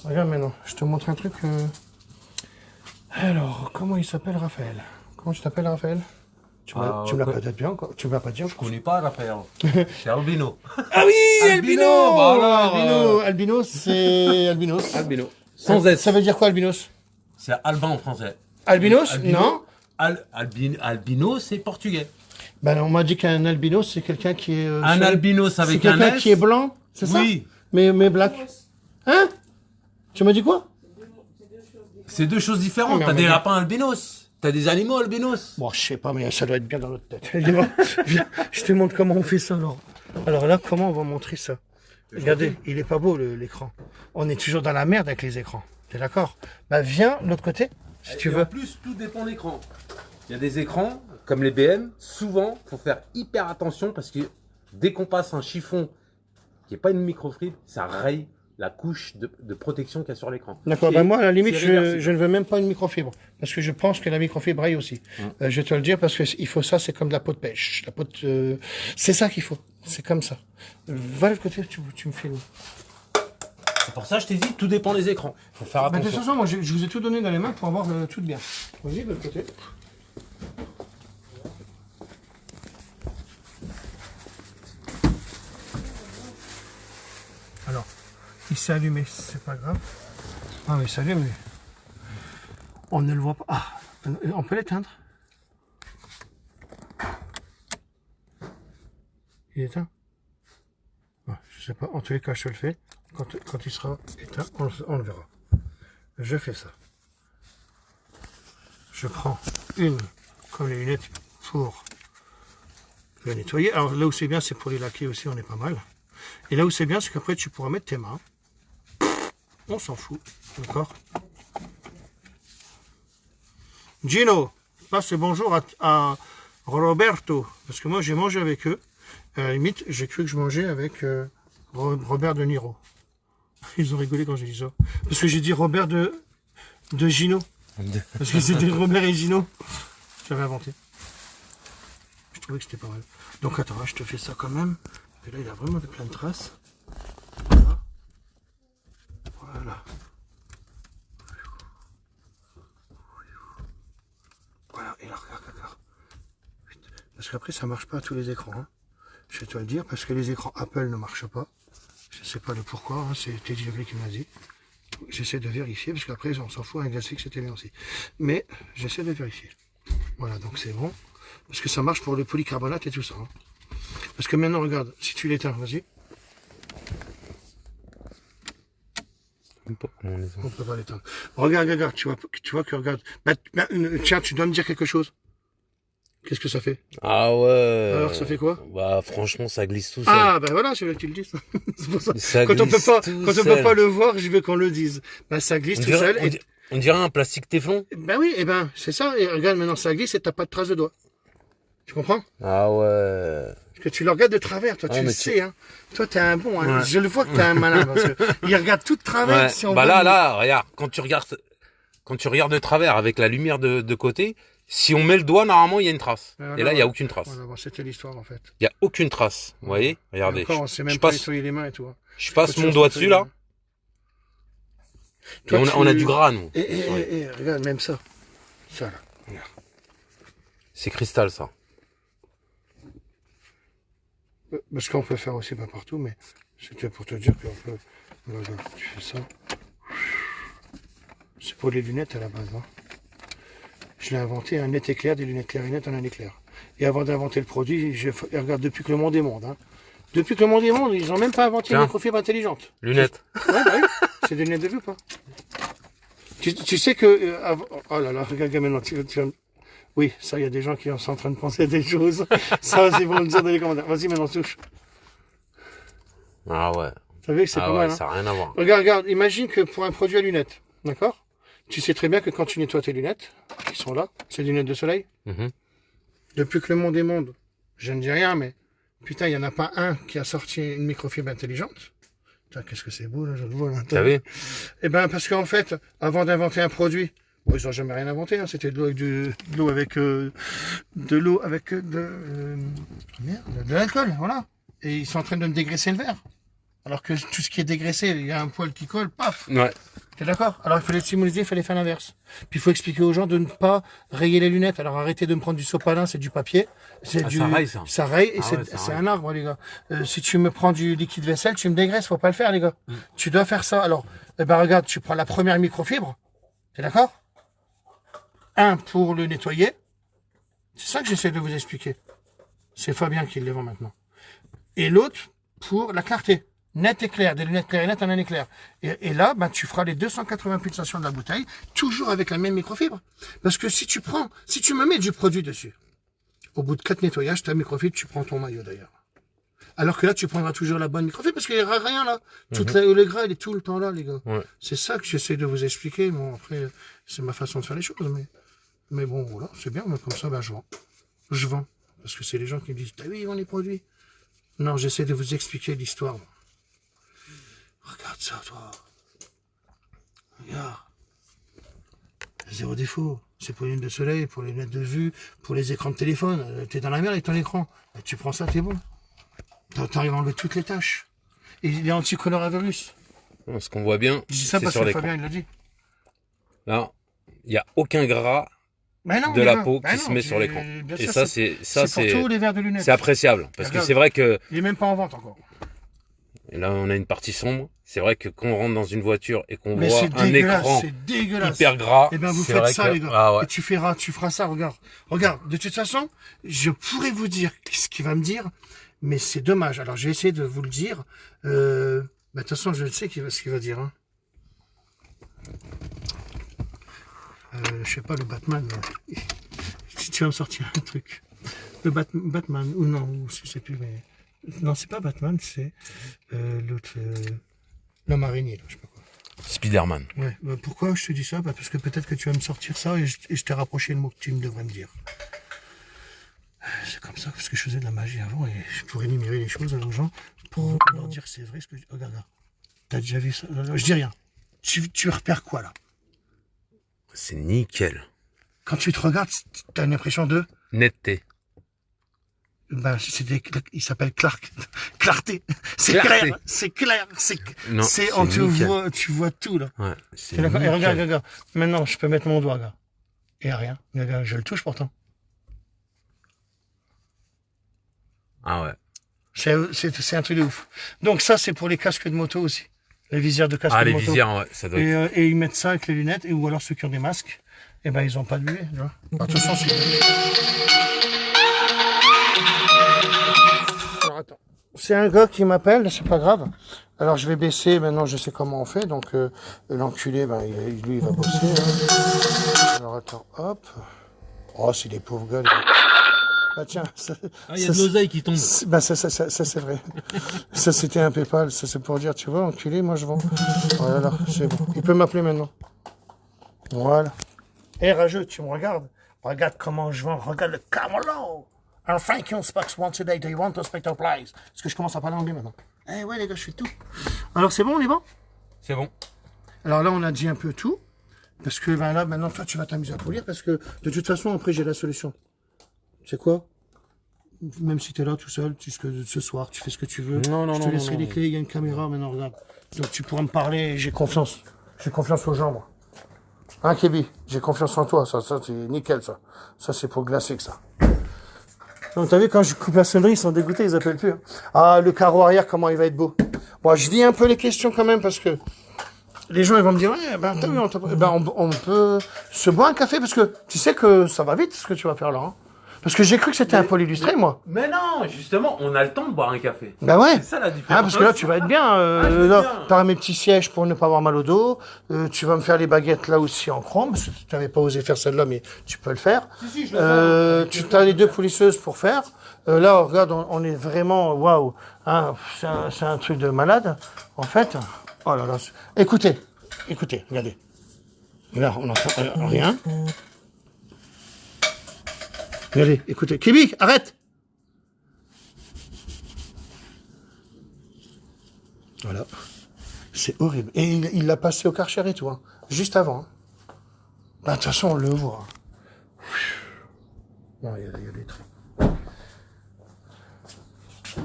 Regarde maintenant, je te montre un truc. Alors, comment il s'appelle, Raphaël? Comment tu t'appelles, Raphaël? Tu me l'as pas dit bien encore. Tu me l'as pas dit encore. Je connais pas Raphaël. C'est Albino. Ah oui, Albino. Voilà. Albinos, c'est Albinos. Albino. Sans S. Ça veut dire quoi, Albinos? C'est Albin en français. Albinos? Albino. Non. Albino, c'est portugais. Ben, on m'a dit qu'un albinos, c'est quelqu'un qui est... Un albinos avec c'est un quelqu'un S. qui est blanc, c'est ça? Oui. Mais black. Hein? Tu m'as dit quoi? C'est deux choses différentes. Ah, mais T'as on des m'a dit- lapins albinos. T'as des animaux albinos. Bon, je sais pas, mais ça doit être bien dans notre tête. Dis-moi, viens, je te montre comment on fait ça, alors. Alors là, comment on va montrer ça? Regardez, il est pas beau, l'écran. On est toujours dans la merde avec les écrans. T'es d'accord? Bah, viens, de l'autre côté, si tu Et veux. En plus, tout dépend de l'écran. Il y a des écrans, comme les BM, souvent, faut faire hyper attention parce que dès qu'on passe un chiffon qui n'est pas une microfibre, ça raye la couche de protection qu'il y a sur l'écran. D'accord, Et bah moi, à la limite, c'est réversible. je ne veux même pas une microfibre. Parce que je pense que la microfibre aille aussi. Je vais te le dire parce que il faut ça, c'est comme de la peau de pêche. La peau de, c'est ça qu'il faut. C'est comme ça. Va de l'autre côté, tu me filmes. C'est pour ça que je t'ai dit, tout dépend des écrans. Faut faire Bah, de attention. toute façon, moi, je vous ai tout donné dans les mains pour avoir tout bien. Vas-y, de l'autre côté. Alors, il s'est allumé, c'est pas grave. Ah oui, il s'allume, lui. On ne le voit pas. Ah, on peut l'éteindre. Il est éteint? Ouais, je sais pas, en tous les cas, je te le fais. Quand il sera éteint, on le verra. Je fais ça. Je prends une, comme les lunettes, pour le nettoyer. Alors là où c'est bien, c'est pour les laquer aussi, on est pas mal. Et là où c'est bien, c'est qu'après tu pourras mettre tes mains. On s'en fout, d'accord? Gino, passe le bonjour à Roberto, parce que moi j'ai mangé avec eux. À la limite, j'ai cru que je mangeais avec Robert De Niro. Ils ont rigolé quand j'ai dit ça. Parce que j'ai dit Robert de Gino. Parce que c'était Robert et Gino. J'avais inventé. Je trouvais que c'était pas mal. Donc attends, je te fais ça quand même. Et là, il a vraiment plein de traces. Voilà. Voilà. Voilà, et là, regarde. Parce qu'après, ça marche pas à tous les écrans. Hein. Je vais te le dire, parce que les écrans Apple ne marchent pas. Je sais pas le pourquoi, hein, c'est Teddy Legris qui m'a dit. J'essaie de vérifier, parce qu'après, on s'en fout, un classique, c'était bien aussi. Mais, j'essaie de vérifier. Voilà, donc c'est bon. Parce que ça marche pour le polycarbonate et tout ça. Hein. Parce que maintenant, regarde, si tu l'éteins, vas-y. On peut pas l'éteindre. Regarde, tu vois que regarde. Tiens, tu dois me dire quelque chose. Qu'est-ce que ça fait? Ah ouais. Alors, ça fait quoi? Bah, franchement, ça glisse tout seul. Ah, ben voilà, c'est là que tu le dis. C'est pour ça. Ça Quand on glisse peut pas le voir, je veux qu'on le dise. Ben, ça glisse tout seul. On dirait un plastique téflon. Ben oui, et ben, c'est ça. Et regarde, maintenant, ça glisse et t'as pas de traces de doigts. Tu comprends? Ah ouais. Parce que tu le regardes de travers, toi, tu le sais, hein. Toi, t'es un bon, hein. Ouais. Je le vois que t'es un malin, parce que il regarde tout de travers. Ouais. Si on Bah veut, là, regarde, quand tu regardes de travers avec la lumière de côté, si on met le doigt, normalement, il y a une trace. Voilà, Et là, il n'y a aucune trace. Voilà, bon, c'était l'histoire, en fait. Il n'y a aucune trace. Vous voyez? Regardez. Et encore, on sait même je pas passe, nettoyer les mains et tout. Hein. je passe Faut mon toujours doigt nettoyer dessus, les là. mains. Et Toi, on a du gras, nous. Et regarde, même ça. Ça, là. Regarde. C'est cristal, ça. Parce qu'on peut faire aussi pas partout, mais c'était pour te dire qu'on peut. Voilà, tu fais ça. C'est pour les lunettes à la base, hein. Je l'ai inventé, un net éclair, des lunettes claires et nettes en un éclair. Et avant d'inventer le produit, regarde, depuis que le monde est monde, hein. Depuis que le monde est monde, ils ont même pas inventé une microfibre intelligente. Lunettes. Ouais, bah oui. C'est des lunettes de vue, pas. Tu sais que, oh là là, regarde maintenant, oui, ça, il y a des gens qui sont en train de penser à des choses. Ça, c'est pour me dire dans les commentaires. Vas-y, maintenant, touche. Ah ouais. Vous savez que c'est pas mal, hein. Ça n'a rien à voir. Regarde, imagine que pour un produit à lunettes, d'accord? Tu sais très bien que quand tu nettoies tes lunettes, qui sont là, c'est des lunettes de soleil. Depuis que le monde est monde, je ne dis rien, mais putain, il n'y en a pas un qui a sorti une microfibre intelligente. Putain, qu'est-ce que c'est beau, là, je le vois, là. T'as vu? Eh ben, parce qu'en fait, avant d'inventer un produit, bon, ils n'ont jamais rien inventé, hein, c'était de l'eau avec de l'alcool, voilà. Et ils sont en train de me dégraisser le verre. Alors que tout ce qui est dégraissé, il y a un poil qui colle, paf. Ouais. T'es d'accord? Alors il fallait stimuler, il fallait faire l'inverse. Puis il faut expliquer aux gens de ne pas rayer les lunettes. Alors arrêtez de me prendre du sopalin, c'est du papier. C'est ça raye, ça. Ça raye et Ah ouais, ça c'est raye. un arbre, les gars. Si tu me prends du liquide vaisselle, tu me dégraisses, faut pas le faire, les gars. Tu dois faire ça. Alors, eh ben regarde, tu prends la première microfibre. T'es d'accord? Un pour le nettoyer. C'est ça que j'essaie de vous expliquer. C'est Fabien qui les vend maintenant. Et l'autre pour la clarté. Net et clair, des lunettes claires et nettes en un éclair. Et là, ben, tu feras les 280 pulsations de la bouteille, toujours avec la même microfibre. Parce que si tu me mets du produit dessus, au bout de 4 nettoyages, ta microfibre, tu prends ton maillot d'ailleurs. Alors que là, tu prendras toujours la bonne microfibre parce qu'il n'y aura rien là. Le gras, il est tout le temps là, les gars. Ouais. C'est ça que j'essaie de vous expliquer. Bon, après, c'est ma façon de faire les choses, mais bon, voilà, c'est bien, mais comme ça, ben, je vends. Je vends. Parce que c'est les gens qui me disent, t'as vu, ils vendent les produits. Non, j'essaie de vous expliquer l'histoire. Regarde ça, toi. Regarde. Zéro défaut. C'est pour les lunettes de soleil, pour les lunettes de vue, pour les écrans de téléphone. T'es dans la mer avec ton écran. Tu prends ça, t'es bon. T'arrives à enlever toutes les tâches. Et il est anti-coronavirus. Ce qu'on voit bien, Je dis ça c'est parce sur que l'écran. Fabien, il l'a dit. Là, il n'y a aucun gras Ben non, de les la gars. peau Ben qui se non, met sur l'écran. bien Et sûr, ça, c'est c'est pour tous les verres de lunettes. c'est appréciable. Parce que Regarde. c'est vrai que Il est même pas en vente encore. et là, on a une partie sombre. C'est vrai que quand on rentre dans une voiture et qu'on Mais voit c'est un dégueulasse, écran c'est dégueulasse. hyper gras, Eh ben, vous c'est faites vrai ça, que- les gars. Ah ouais. Et tu feras ça, regarde. Regarde, de toute façon, je pourrais vous dire ce qu'il va me dire, mais c'est dommage. Alors, j'ai essayé de vous le dire. De toute façon, je sais ce qu'il va dire. Hein. Je sais pas, le Batman. Là. Si tu vas me sortir un truc. Le Batman, ou non, ou je sais plus, mais... Non, c'est pas Batman, c'est l'autre... l'homme araignée, là, je sais pas quoi. Spider-Man. Ouais, bah pourquoi je te dis ça? Bah parce que peut-être que tu vas me sortir ça et je t'ai rapproché le mot que tu me devrais me dire. C'est comme ça, parce que je faisais de la magie avant et je pourrais énumérer les choses aux gens pour leur dire que c'est vrai ce que je dis. Regarde, regarde. T'as déjà vu ça? Je dis rien. Tu repères quoi là? C'est nickel. Quand tu te regardes, t'as une impression de... Netteté. Ben, il s'appelle clarté. C'est Clarté. clair, c'est clair, Non, c'est, c'est nickel. tu vois tout là. Ouais, c'est T'es d'accord? Et nickel. regarde. Maintenant, je peux mettre mon doigt, gars. Et rien. Regarde, je le touche pourtant. Ah ouais. C'est un truc de ouf. Donc ça, c'est pour les casques de moto aussi. Les visières de casque Ah, de les moto. visières, ouais, ça doit être... Et ils mettent ça avec les lunettes, ou alors ceux qui ont des masques, et ben ils ont pas de buée, tu vois. De toute façon, alors attends. C'est un gars qui m'appelle, c'est pas grave. Alors je vais baisser, maintenant je sais comment on fait, donc l'enculé, ben lui il va bosser. Hein. Alors attends, hop. Oh, c'est des pauvres gars. Les gars. Bah tiens, il y a de l'oseille qui tombe. Bah ça c'est vrai. Ça c'était un PayPal, ça c'est pour dire, tu vois, enculé, moi je vends. Voilà, c'est bon. Il peut m'appeler maintenant. Voilà. Hé, rageux, tu me regardes? Regarde comment je vends, regarde le Camolo. Alors, thank you, speaks one today, do you want to speak to please? Parce que je commence à parler anglais maintenant. Eh ouais, les gars, je fais tout. Alors, c'est bon, on est bon? C'est bon. Alors là, on a dit un peu tout. Parce que ben là, maintenant, toi, tu vas t'amuser à polir. Parce que de toute façon, après, j'ai la solution. Tu sais quoi? Même si tu es là tout seul, ce soir, tu fais ce que tu veux. Je te laisserai les clés, il y a une caméra, maintenant, regarde. Donc, tu pourras me parler et j'ai confiance. J'ai confiance aux gens, moi. Hein, Kébi? J'ai confiance en toi. Ça c'est nickel, ça. Ça, c'est pour glacer que ça. Donc, t'as vu, quand je coupe la sonnerie, ils sont dégoûtés, ils appellent plus. Hein. Ah, le carreau arrière, comment il va être beau. Bon, je dis un peu les questions quand même, parce que les gens ils vont me dire, ouais, ben, t'as vu, on peut se boire un café parce que tu sais que ça va vite ce que tu vas faire là. Hein. Parce que j'ai cru que c'était un pôle illustré, moi. Mais non, justement, on a le temps de boire un café. Bah ouais. C'est ça la différence. Ah, parce que là, tu vas être bien. je vais Là, bien. t'auras mes petits sièges pour ne pas avoir mal au dos. Tu vas me faire les baguettes là aussi en chrome. Parce que tu n'avais pas osé faire celle-là, mais tu peux le faire. Si, je le fais. Tu as les deux polisseuses pour faire. Là, regarde, on est vraiment, waouh. Hein, c'est un truc de malade, en fait. Oh là là. Écoutez, regardez. Là, on n'entend rien. Regardez, écoutez. Kibi, arrête! Voilà. C'est horrible. Et il l'a passé au Karcher et tout, hein. Juste avant. Hein. Bah, de toute façon, on le voit. Non, il y a des trucs. Tu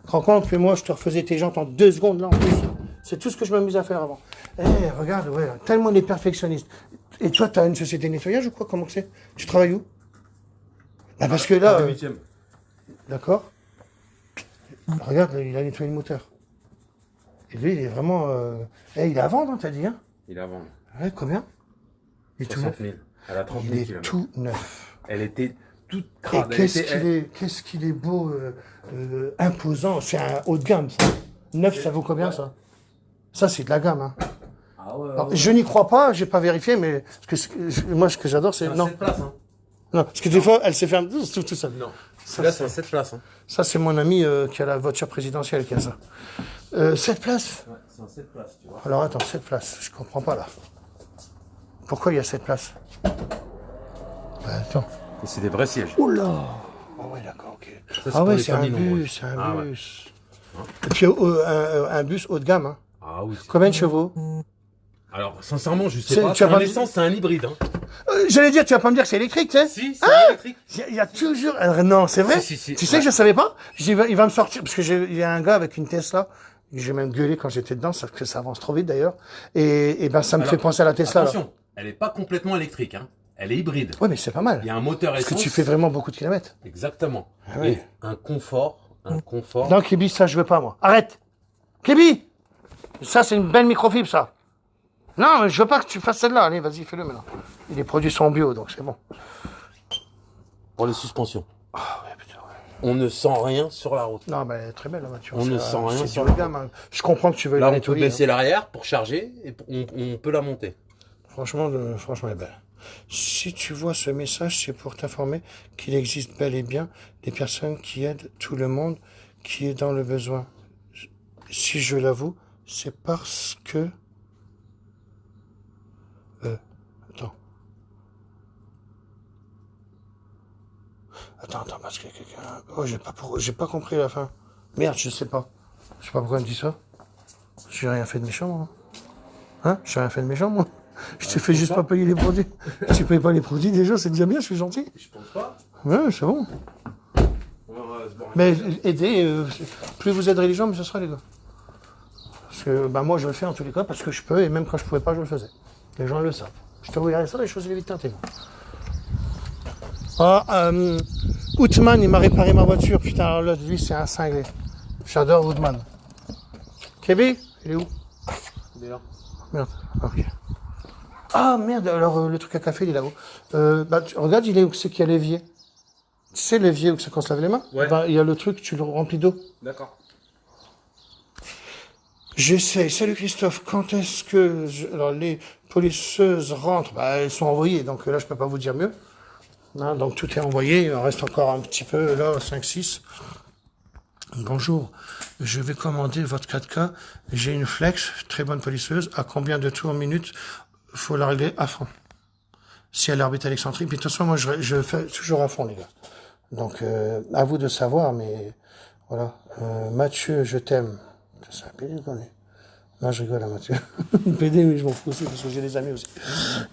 te rends compte que moi, je te refaisais tes jantes en 2 secondes, là, en plus. C'est tout ce que je m'amuse à faire avant. Eh, regarde, ouais, tellement on est perfectionniste. Et toi, tu as une société de nettoyage ou quoi? Comment que c'est? Tu travailles où? Bah, parce que là... D'accord. Regarde, il a nettoyé le moteur. Et lui, il est vraiment... il est à vendre, hein, t'as dit, hein? Il est à vendre. Ouais, combien? Il est tout 60 neuf. 000. Elle a 30 000 Il est kilomètres. tout neuf. Elle était toute Et crade. qu'est-ce qu'il est beau, imposant. C'est un haut de gamme, ça. Neuf, ça vaut combien, ça? Ça, c'est de la gamme, hein. Ah ouais, Alors, je n'y crois pas, j'ai pas vérifié, mais moi, ce que j'adore, c'est... Non, 7 places, hein. non, parce que des fois, elle s'est fermée tout seul. Non. Ça, Là, c'est un 7 places, hein. Ça, c'est mon ami qui a la voiture présidentielle qui a ça. 7 places? Ouais, c'est un 7 places, tu vois. Alors, attends, 7 places, je comprends pas, là. Pourquoi il y a 7 places? Bah, attends. Et c'est des vrais sièges. Oula! Ah ouais, d'accord, ok. Ça, c'est Ah pour ouais, les c'est un familles nombreuses. bus, c'est un Ah ouais. bus. Et puis, un bus haut de gamme, hein. Ah oui. Combien de chevaux? Alors, sincèrement, je C'est- sais pas. tu as C'est pas un dit- essence, c'est un hybride, hein. J'allais dire, tu vas pas me dire que c'est électrique, tu sais? Si, c'est un électrique. Il y a toujours... non, c'est vrai? Si. Tu sais que je savais pas? Il va me sortir, parce que il y a un gars avec une Tesla, j'ai même gueulé quand j'étais dedans, parce que ça avance trop vite d'ailleurs, et ben ça me Alors, fait penser à la Tesla. Là. Attention, elle est pas complètement électrique, hein. Elle est hybride. Ouais, mais c'est pas mal. Il y a un moteur Parce que essence. tu fais vraiment beaucoup de kilomètres. Exactement. Ah ouais. Et un confort. Non, Kébi, ça je veux pas, moi. Arrête! Kébi! Ça, c'est une belle microfibre, ça. Non, mais je veux pas que tu fasses celle-là. Allez, vas-y, fais-le maintenant. Et les produits sont bio, donc c'est bon. Pour les suspensions. Ah ouais, putain, ouais. On ne sent rien sur la route. Non, mais très belle la voiture. On ne C'est, sent rien c'est sur du haut de la gamme, hein. Je comprends que tu veux Là, la on peut nettoyer. baisser l'arrière pour charger et on peut la monter. Franchement, elle est belle. Si tu vois ce message, c'est pour t'informer qu'il existe bel et bien des personnes qui aident tout le monde qui est dans le besoin. Si je l'avoue, c'est parce que... Attends. Attends, parce que quelqu'un... Oh, j'ai pas compris la fin. Merde, je sais pas. Je sais pas pourquoi elle me dit ça. J'ai rien fait de méchant, moi. Hein? J'ai rien fait de méchant, moi. Je te fais juste pas payer les produits. Tu payes pas les produits déjà, c'est déjà bien, je suis gentil. Je pense pas. Ouais, c'est bon. Mais aider, plus vous aiderez les gens, mieux ce sera, les gars. Parce que bah, moi, je le fais en tous les cas parce que je peux, et même quand je pouvais pas, je le faisais. Les gens le savent. Je te regarde ça, les choses, il est vite teinté. Ah, Outman, il m'a réparé ma voiture. Putain, alors là, lui, c'est un cinglé. J'adore Outman. Kébi, il est où? Il est là. Merde, ok. Ah merde, alors le truc à café il est là-haut. Regarde, il est où c'est qu'il y a l'évier. Tu sais l'évier où c'est qu'on se lave les mains? Ouais. Il y a le truc, tu le remplis d'eau. D'accord. J'essaie. Salut Christophe, quand est-ce que alors les polisseuses rentrent? Bah, elles sont envoyées, donc là je peux pas vous dire mieux. Hein, donc tout est envoyé, il en reste encore un petit peu, là, 5-6. Bonjour, je vais commander votre 4K. J'ai une Flex, très bonne polisseuse. À combien de tours minute faut la régler à fond? Si elle arbitre à l'excentrique. Puis de toute façon, moi, je fais toujours à fond, les gars. Donc, à vous de savoir, mais voilà. Mathieu, je t'aime. C'est un PD, quoi. Non, je rigole, hein, Mathieu. PD, mais je m'en fous aussi, parce que j'ai des amis aussi.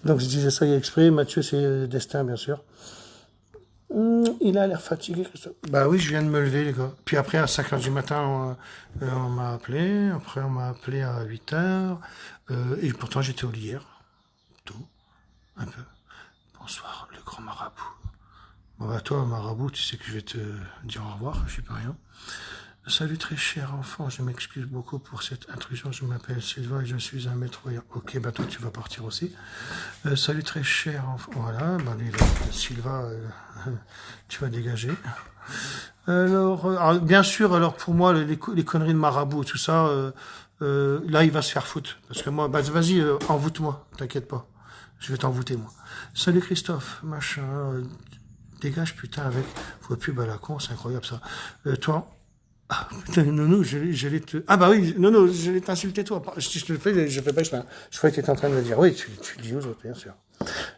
Donc, je disais ça exprès. Mathieu, c'est Destin, bien sûr. Il a l'air fatigué, Christophe. Bah oui, je viens de me lever, les gars. Puis après, à 5h du matin, on m'a appelé. Après, on m'a appelé à 8h. Et pourtant, j'étais au lit hier. Tout. Un peu. Bonsoir, le grand marabout. Bon, bah, toi, marabout, tu sais que je vais te dire au revoir. Je sais pas rien. Salut très cher enfant, je m'excuse beaucoup pour cette intrusion, je m'appelle Sylvain et je suis un maître. Ok, bah toi tu vas partir aussi. Salut très cher enfant, voilà, bah lui, Sylvain, tu vas dégager. Alors, bien sûr, alors pour moi, les conneries de marabout, tout ça, là il va se faire foutre. Parce que moi, bah vas-y, envoûte-moi, t'inquiète pas. Je vais t'envoûter moi. Salut Christophe, machin, dégage putain avec vos pubs à la con, c'est incroyable ça. Toi, ah, putain, Nono, j'allais te... Ah bah oui, Nono, j'allais t'insulter toi. Si je te le fais, je fais pas exprès. Je croyais que tu étais en train de me dire. Oui, tu le dis aux autres, bien sûr.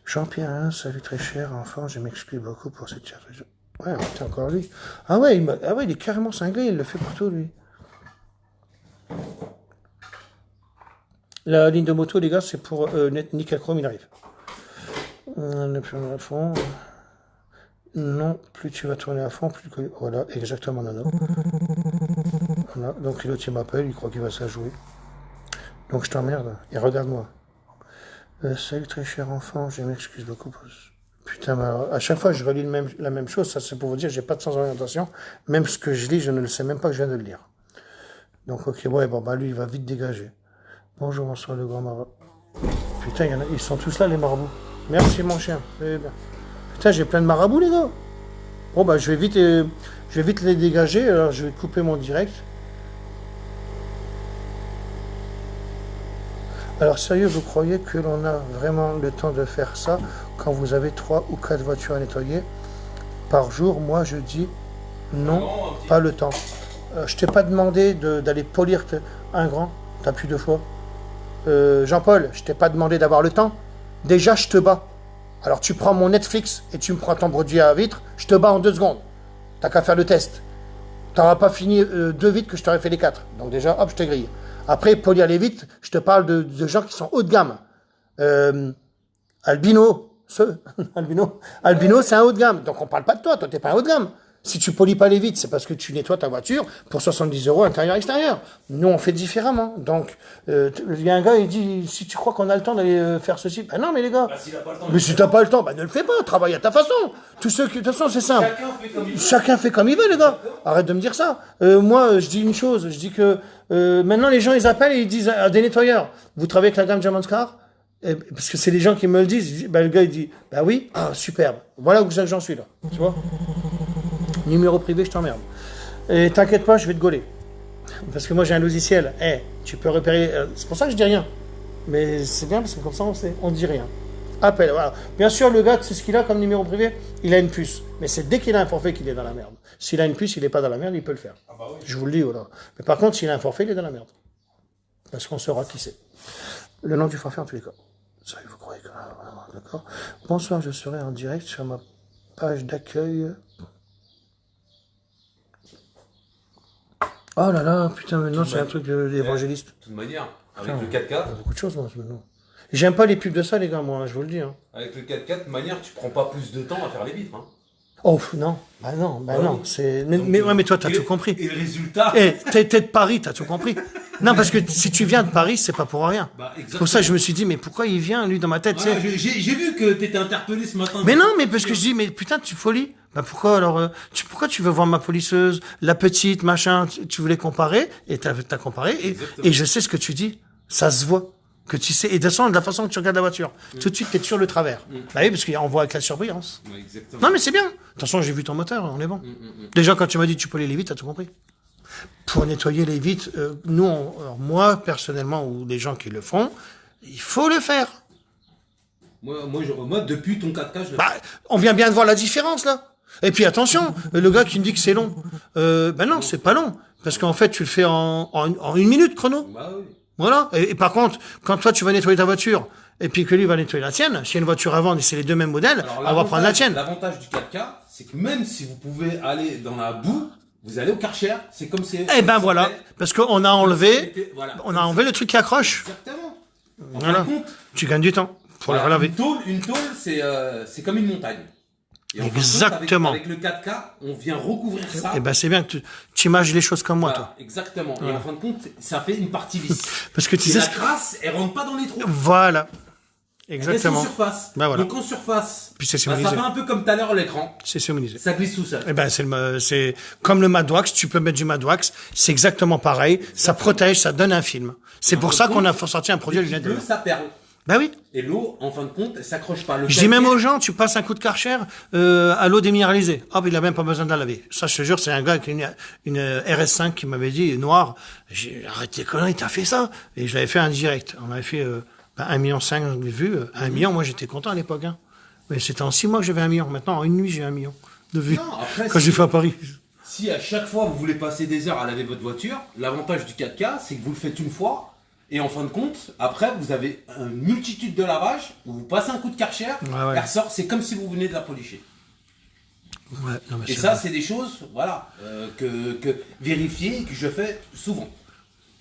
Jean-Pierre, hein, salut très cher enfant, je m'excuse beaucoup pour cette chat. Ouais, c'est encore lui. Ah ouais, il est carrément cinglé, il le fait partout, lui. La ligne de moto, les gars, c'est pour Nickel Chrome, il arrive. Le plus à fond... Non, plus tu vas tourner à fond, plus que... Voilà, exactement, Nano. Voilà, donc l'autre, il m'appelle, il croit qu'il va se la jouer. Donc je t'emmerde, et regarde-moi. Salut très cher enfant, je m'excuse beaucoup pour... Putain, mais à chaque fois, je relis la même chose, ça c'est pour vous dire, j'ai pas de sens d'orientation. Même ce que je lis, je ne le sais même pas que je viens de le lire. Donc ok, ouais, bon, bah lui, il va vite dégager. Bonjour, bonsoir, le grand marabout. Putain, ils sont tous là, les marabouts. Merci, mon chien, c'est bien. Putain, j'ai plein de marabouts, les gars. Bon, bah, je vais vite les dégager. Alors, je vais couper mon direct. Alors, sérieux, vous croyez que l'on a vraiment le temps de faire ça quand vous avez 3 ou 4 voitures à nettoyer par jour? Moi, je dis non, pas le temps. Je t'ai pas demandé d'aller polir un grand. T'as plus 2 fois. Jean-Paul, je t'ai pas demandé d'avoir le temps. Déjà, je te bats. Alors tu prends mon Netflix et tu me prends ton produit à vitre, je te bats en 2 secondes. T'as qu'à faire le test. T'auras pas fini 2 vitres que je t'aurais fait les 4. Donc déjà, hop, je te grille. Après, polir les vitres, je te parle de gens qui sont haut de gamme. Albino, Albino, c'est un haut de gamme. Donc on parle pas de toi, toi t'es pas un haut de gamme. Si tu polis pas les vitres, c'est parce que tu nettoies ta voiture pour 70 € intérieur-extérieur. Nous, on fait différemment. Donc, il y a un gars, il dit, si tu crois qu'on a le temps d'aller faire ceci, ben non, mais les gars, mais si t'as pas le temps, ben ne le fais pas, travaille à ta façon. Tous ceux qui, de toute façon, c'est simple. Chacun fait comme il veut, les gars. Arrête de me dire ça. Moi, je dis une chose, je dis que maintenant, les gens, ils appellent et ils disent à des nettoyeurs, vous travaillez avec la gamme German Scar? Parce que c'est les gens qui me le disent. Ben, le gars, il dit, bah oui, ah, superbe. Voilà où j'en suis, là. Tu vois? Numéro privé, je t'emmerde. Et t'inquiète pas, je vais te gauler. Parce que moi, j'ai un logiciel. Tu peux repérer... c'est pour ça que je dis rien. Mais c'est bien, parce que comme ça, on dit rien. Appel, voilà. Bien sûr, le gars, c'est ce qu'il a comme numéro privé. Il a une puce. Mais c'est dès qu'il a un forfait qu'il est dans la merde. S'il a une puce, il n'est pas dans la merde, il peut le faire. Ah bah oui. Je vous le dis, voilà. Mais par contre, s'il a un forfait, il est dans la merde. Parce qu'on saura qui c'est. Le nom du forfait, en tous les cas. Ça, vous croyez que... D'accord. Bonsoir, je serai en direct sur ma page d'accueil... Oh là là, putain, maintenant c'est un truc d'évangéliste. De toute manière, avec Putain, le 4x4. Il y a beaucoup de choses, moi, maintenant. J'aime pas les pubs de ça, les gars, moi, je vous le dis. Hein. Avec le 4x4, de manière, tu prends pas plus de temps à faire les vitres. Hein. Oh, non, bah non, bah non. C'est... Mais toi, t'as tout compris. Et le résultat. T'es de Paris, t'as tout compris. Non, parce que si tu viens de Paris, c'est pas pour rien. Bah, pour ça, je me suis dit, mais pourquoi il vient, lui, dans ma tête, voilà, j'ai vu que t'étais interpellé ce matin. Mais non, mais parce que je dis, mais putain, tu folies. Bah pourquoi alors pourquoi tu veux voir ma polisseuse, la petite, machin, tu voulais comparer, et t'as comparé, et je sais ce que tu dis, ça se voit, que tu sais, et de la façon que tu regardes la voiture, tout de suite t'es sur le travers. Bah oui, parce qu'on voit avec la surbrillance. Non mais c'est bien, de toute façon j'ai vu ton moteur, on est bon. Déjà quand tu m'as dit tu polis les vitres, t'as tout compris. Pour nettoyer les vitres, nous, alors moi personnellement, ou les gens qui le font, il faut le faire. Moi depuis ton 4K, je le Bah, on vient bien de voir la différence là. Et puis attention, le gars qui me dit que c'est long, ben non, c'est pas long, parce qu'en fait tu le fais en 1 minute chrono. Bah oui. Voilà. Et par contre, quand toi tu vas nettoyer ta voiture, et puis que lui va nettoyer la tienne, s'il y a une voiture à vendre et c'est les 2 mêmes modèles, on va prendre la tienne. L'avantage du 4K, c'est que même si vous pouvez aller dans la boue, vous allez au Karcher, c'est comme c'est. Eh ben voilà, parce qu'on a enlevé, on a enlevé le truc qui accroche. Exactement. Voilà. Tu gagnes du temps pour le relaver. Une tôle, c'est comme une montagne. Et exactement. Avec le 4K, on vient recouvrir ça. Eh ben c'est bien que tu images les choses comme moi, voilà, toi. Exactement. Et en fin de compte, ça fait une partie lisse. Parce que tu sais la crasse, elle rentre pas dans les trous. Voilà. Exactement. Elle reste en surface. Bah voilà. Donc en surface, Puis c'est ça sémonisé. fait un peu comme tout à l'heure l'écran. C'est sémonisé. Ça glisse tout seul. Eh ben, c'est comme le Madwax, tu peux mettre du Madwax, c'est exactement pareil, ça protège, ça donne un film. C'est pour ça qu'on a sorti un produit Dès qu'il pleut, ça perle. Ben oui. Et l'eau, en fin de compte, elle s'accroche pas. Je dis même aux gens, tu passes un coup de Karcher à l'eau déminéralisée. Hop, il a même pas besoin de la laver. Ça, je te jure, c'est un gars avec une RS5 qui m'avait dit, noir, j'ai arrêté tes conneries, t'as fait ça. Et je l'avais fait un direct. On avait fait 1,5 million de vues. 1 million, moi j'étais content à l'époque. Hein. Mais c'était en 6 mois que j'avais 1 million. Maintenant, en une nuit, j'ai 1 million de vues. Non, après, quand j'ai fait à Paris. Si à chaque fois vous voulez passer des heures à laver votre voiture, l'avantage du 4K, c'est que vous le faites une fois. Et en fin de compte, après, vous avez une multitude de lavages où vous passez un coup de Karcher, elle ressort, c'est comme si vous venez de la policher. Ouais, non, mais et ça, c'est des choses, voilà, que vérifier, que je fais souvent.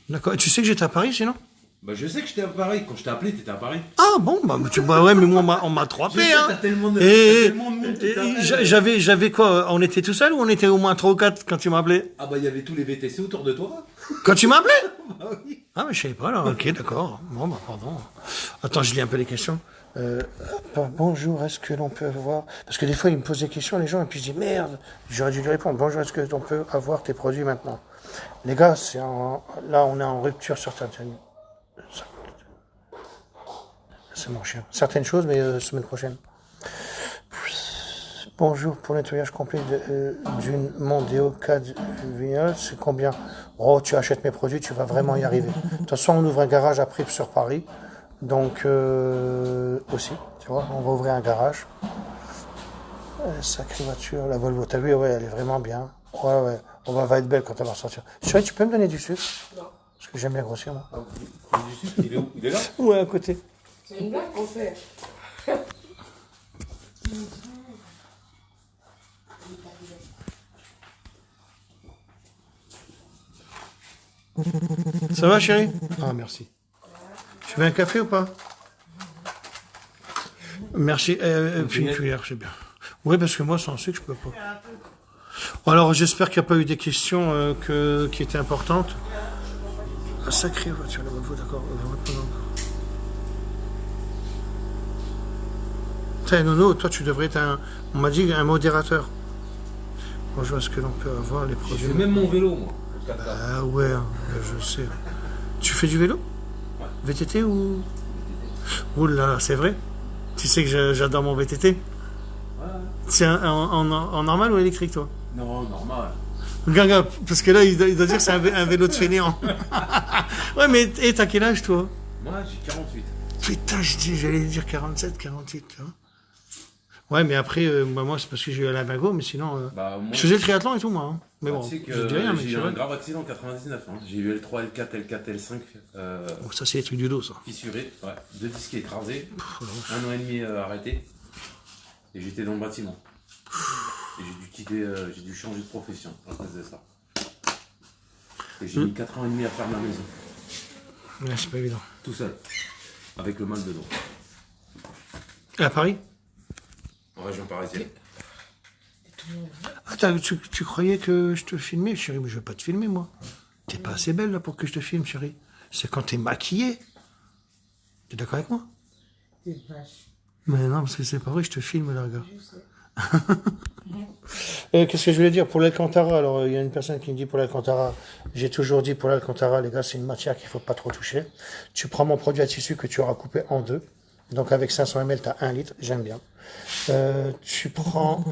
D'accord. Et tu sais que j'étais à Paris, sinon? Bah, je sais que j'étais à Paris. Quand je t'ai appelé, t'étais à Paris. Ah bon, ouais, mais moi on m'a trompé, hein. T'as tellement de monde qui t'appelle. J'avais quoi? On était tout seul ou on était au moins 3 ou 4 quand tu m'as appelé? Ah bah, il y avait tous les VTC autour de toi. Quand tu m'as appelé? Ah oui. Ah mais je savais pas là. Ok, d'accord. Bon bah pardon. Attends, je lis un peu les questions. Bonjour, est-ce que l'on peut avoir... Parce que des fois, ils me posent des questions, les gens, et puis je dis, merde, j'aurais dû lui répondre. Bonjour, est-ce que l'on peut avoir tes produits maintenant? Les gars, là, on est en rupture sur certaines... C'est mon chien. Certaines choses, mais semaine prochaine. Bonjour, pour le nettoyage complet d'une Mondeo 4 vignole, c'est combien? Oh, tu achètes mes produits, tu vas vraiment y arriver. De toute façon, on ouvre un garage après sur Paris. Donc, aussi, tu vois, on va ouvrir un garage. Sacrée voiture, la Volvo, t'as vu, ouais, elle est vraiment bien. Ouais, on va être belle quand elle va sortir. Chérie, tu peux me donner du sucre? Non. Parce que j'aime bien grossir, moi. Du sucre, il est où? Il est là? Ouais, à côté. C'est une blague qu'on fait. Ça va, chérie? Ah, merci. Tu veux un café ou pas? Merci. Puis une cuillère, c'est bien. Oui, parce que moi, sans sucre, je peux pas. Alors, j'espère qu'il n'y a pas eu des questions qui étaient importantes. Ah, sacrée voiture, la Volvo, d'accord. Tiens, Nono, toi, tu devrais être on m'a dit un modérateur. Bonjour, est-ce que l'on peut avoir les J'ai produits? fait même mon vélo, moi. Ah ouais, je sais. Tu fais du vélo? Ouais. VTT ou... Ouh là, c'est vrai? Tu sais que j'adore mon VTT? Ouais. C'est en normal ou électrique, toi? Non, normal. Regarde, parce que là, il doit dire que c'est un vélo de fainéant. Ouais, mais t'as quel âge, toi? Moi, j'ai 48. Putain, j'allais dire 47, 48, tu vois. Ouais, mais après, moi, c'est parce que j'ai eu la Bago, mais sinon... Bah, moi, je faisais le triathlon et tout, moi. Hein. Mais bon, tu sais que je dis rien, mais j'ai c'est eu un vrai. grave accident en 99. Hein. J'ai eu L3, L4, L4, L5. Bon, ça, c'est les trucs du dos, ça. Fissuré, ouais. 2 disques écrasés. 1 an et demi arrêté. Et j'étais dans le bâtiment. Et j'ai dû quitter, j'ai dû changer de profession à cause de ça. Et j'ai mis 4 ans et demi à faire ma maison. Ouais, c'est pas évident. Tout seul. Avec le mal de dos. Et à Paris? En région parisienne. Ah, tu croyais que je te filmais, chérie? Mais je veux pas te filmer, moi. T'es pas assez belle, là, pour que je te filme, chérie. C'est quand t'es maquillée. T'es d'accord avec moi? T'es vache. Mais non, parce que c'est pas vrai, je te filme, là, regarde. Je sais. Qu'est-ce que je voulais dire pour l'Alcantara? Alors, il y a une personne qui me dit pour l'Alcantara, j'ai toujours dit pour l'Alcantara, les gars, c'est une matière qu'il faut pas trop toucher. Tu prends mon produit à tissu que tu auras coupé en 2. Donc, avec 500 ml, tu as 1 litre. J'aime bien. Tu prends...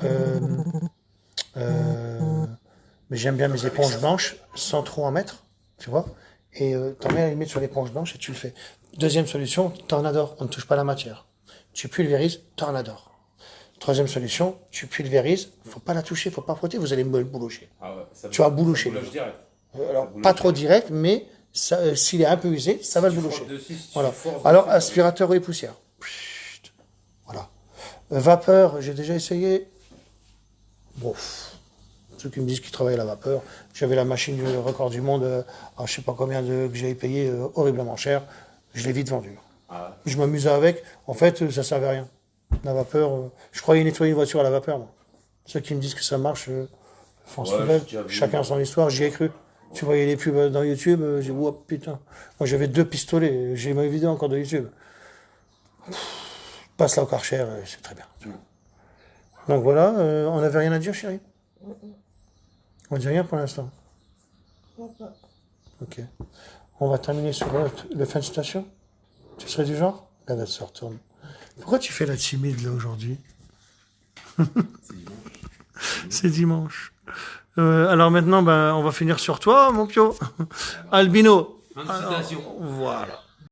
mais j'aime bien mes éponges blanches, sans trop en mettre, tu vois. Et t'en mets à la limite sur l'éponge blanche et tu le fais. Deuxième solution, t'en adores. On ne touche pas la matière. Tu pulvérises, t'en adores. Troisième solution, tu pulvérises, faut pas la toucher, faut pas frotter, vous allez me boulocher. Ah ouais, Tu vas boulocher. Alors, pas trop direct, mais s'il est un peu usé, ça va le boulocher. Voilà. Alors, aspirateur et poussière. Voilà. Vapeur, j'ai déjà essayé. Bon, ceux qui me disent qu'ils travaillent à la vapeur, j'avais la machine du record du monde, je sais pas combien que j'ai payé horriblement cher, je l'ai vite vendu. Ah. Je m'amusais avec, en fait, ça servait à rien. La vapeur, je croyais nettoyer une voiture à la vapeur, moi. Ceux qui me disent que ça marche, France Nouvelle, chacun son histoire, j'y ai cru. Tu voyais les pubs dans YouTube, j'ai dit, oh putain. Moi j'avais 2 pistolets, j'ai ma vidéo encore de YouTube. passe là au Karcher, c'est très bien. Donc voilà, on n'avait rien à dire, chérie? On dit rien pour l'instant. Ok. On va terminer sur le fin de citation. Tu serais du genre? Là, elle se retourne. Pourquoi tu fais la timide là aujourd'hui? C'est dimanche. Alors maintenant, on va finir sur toi, mon Pio. Albino. Fin de citation. Voilà.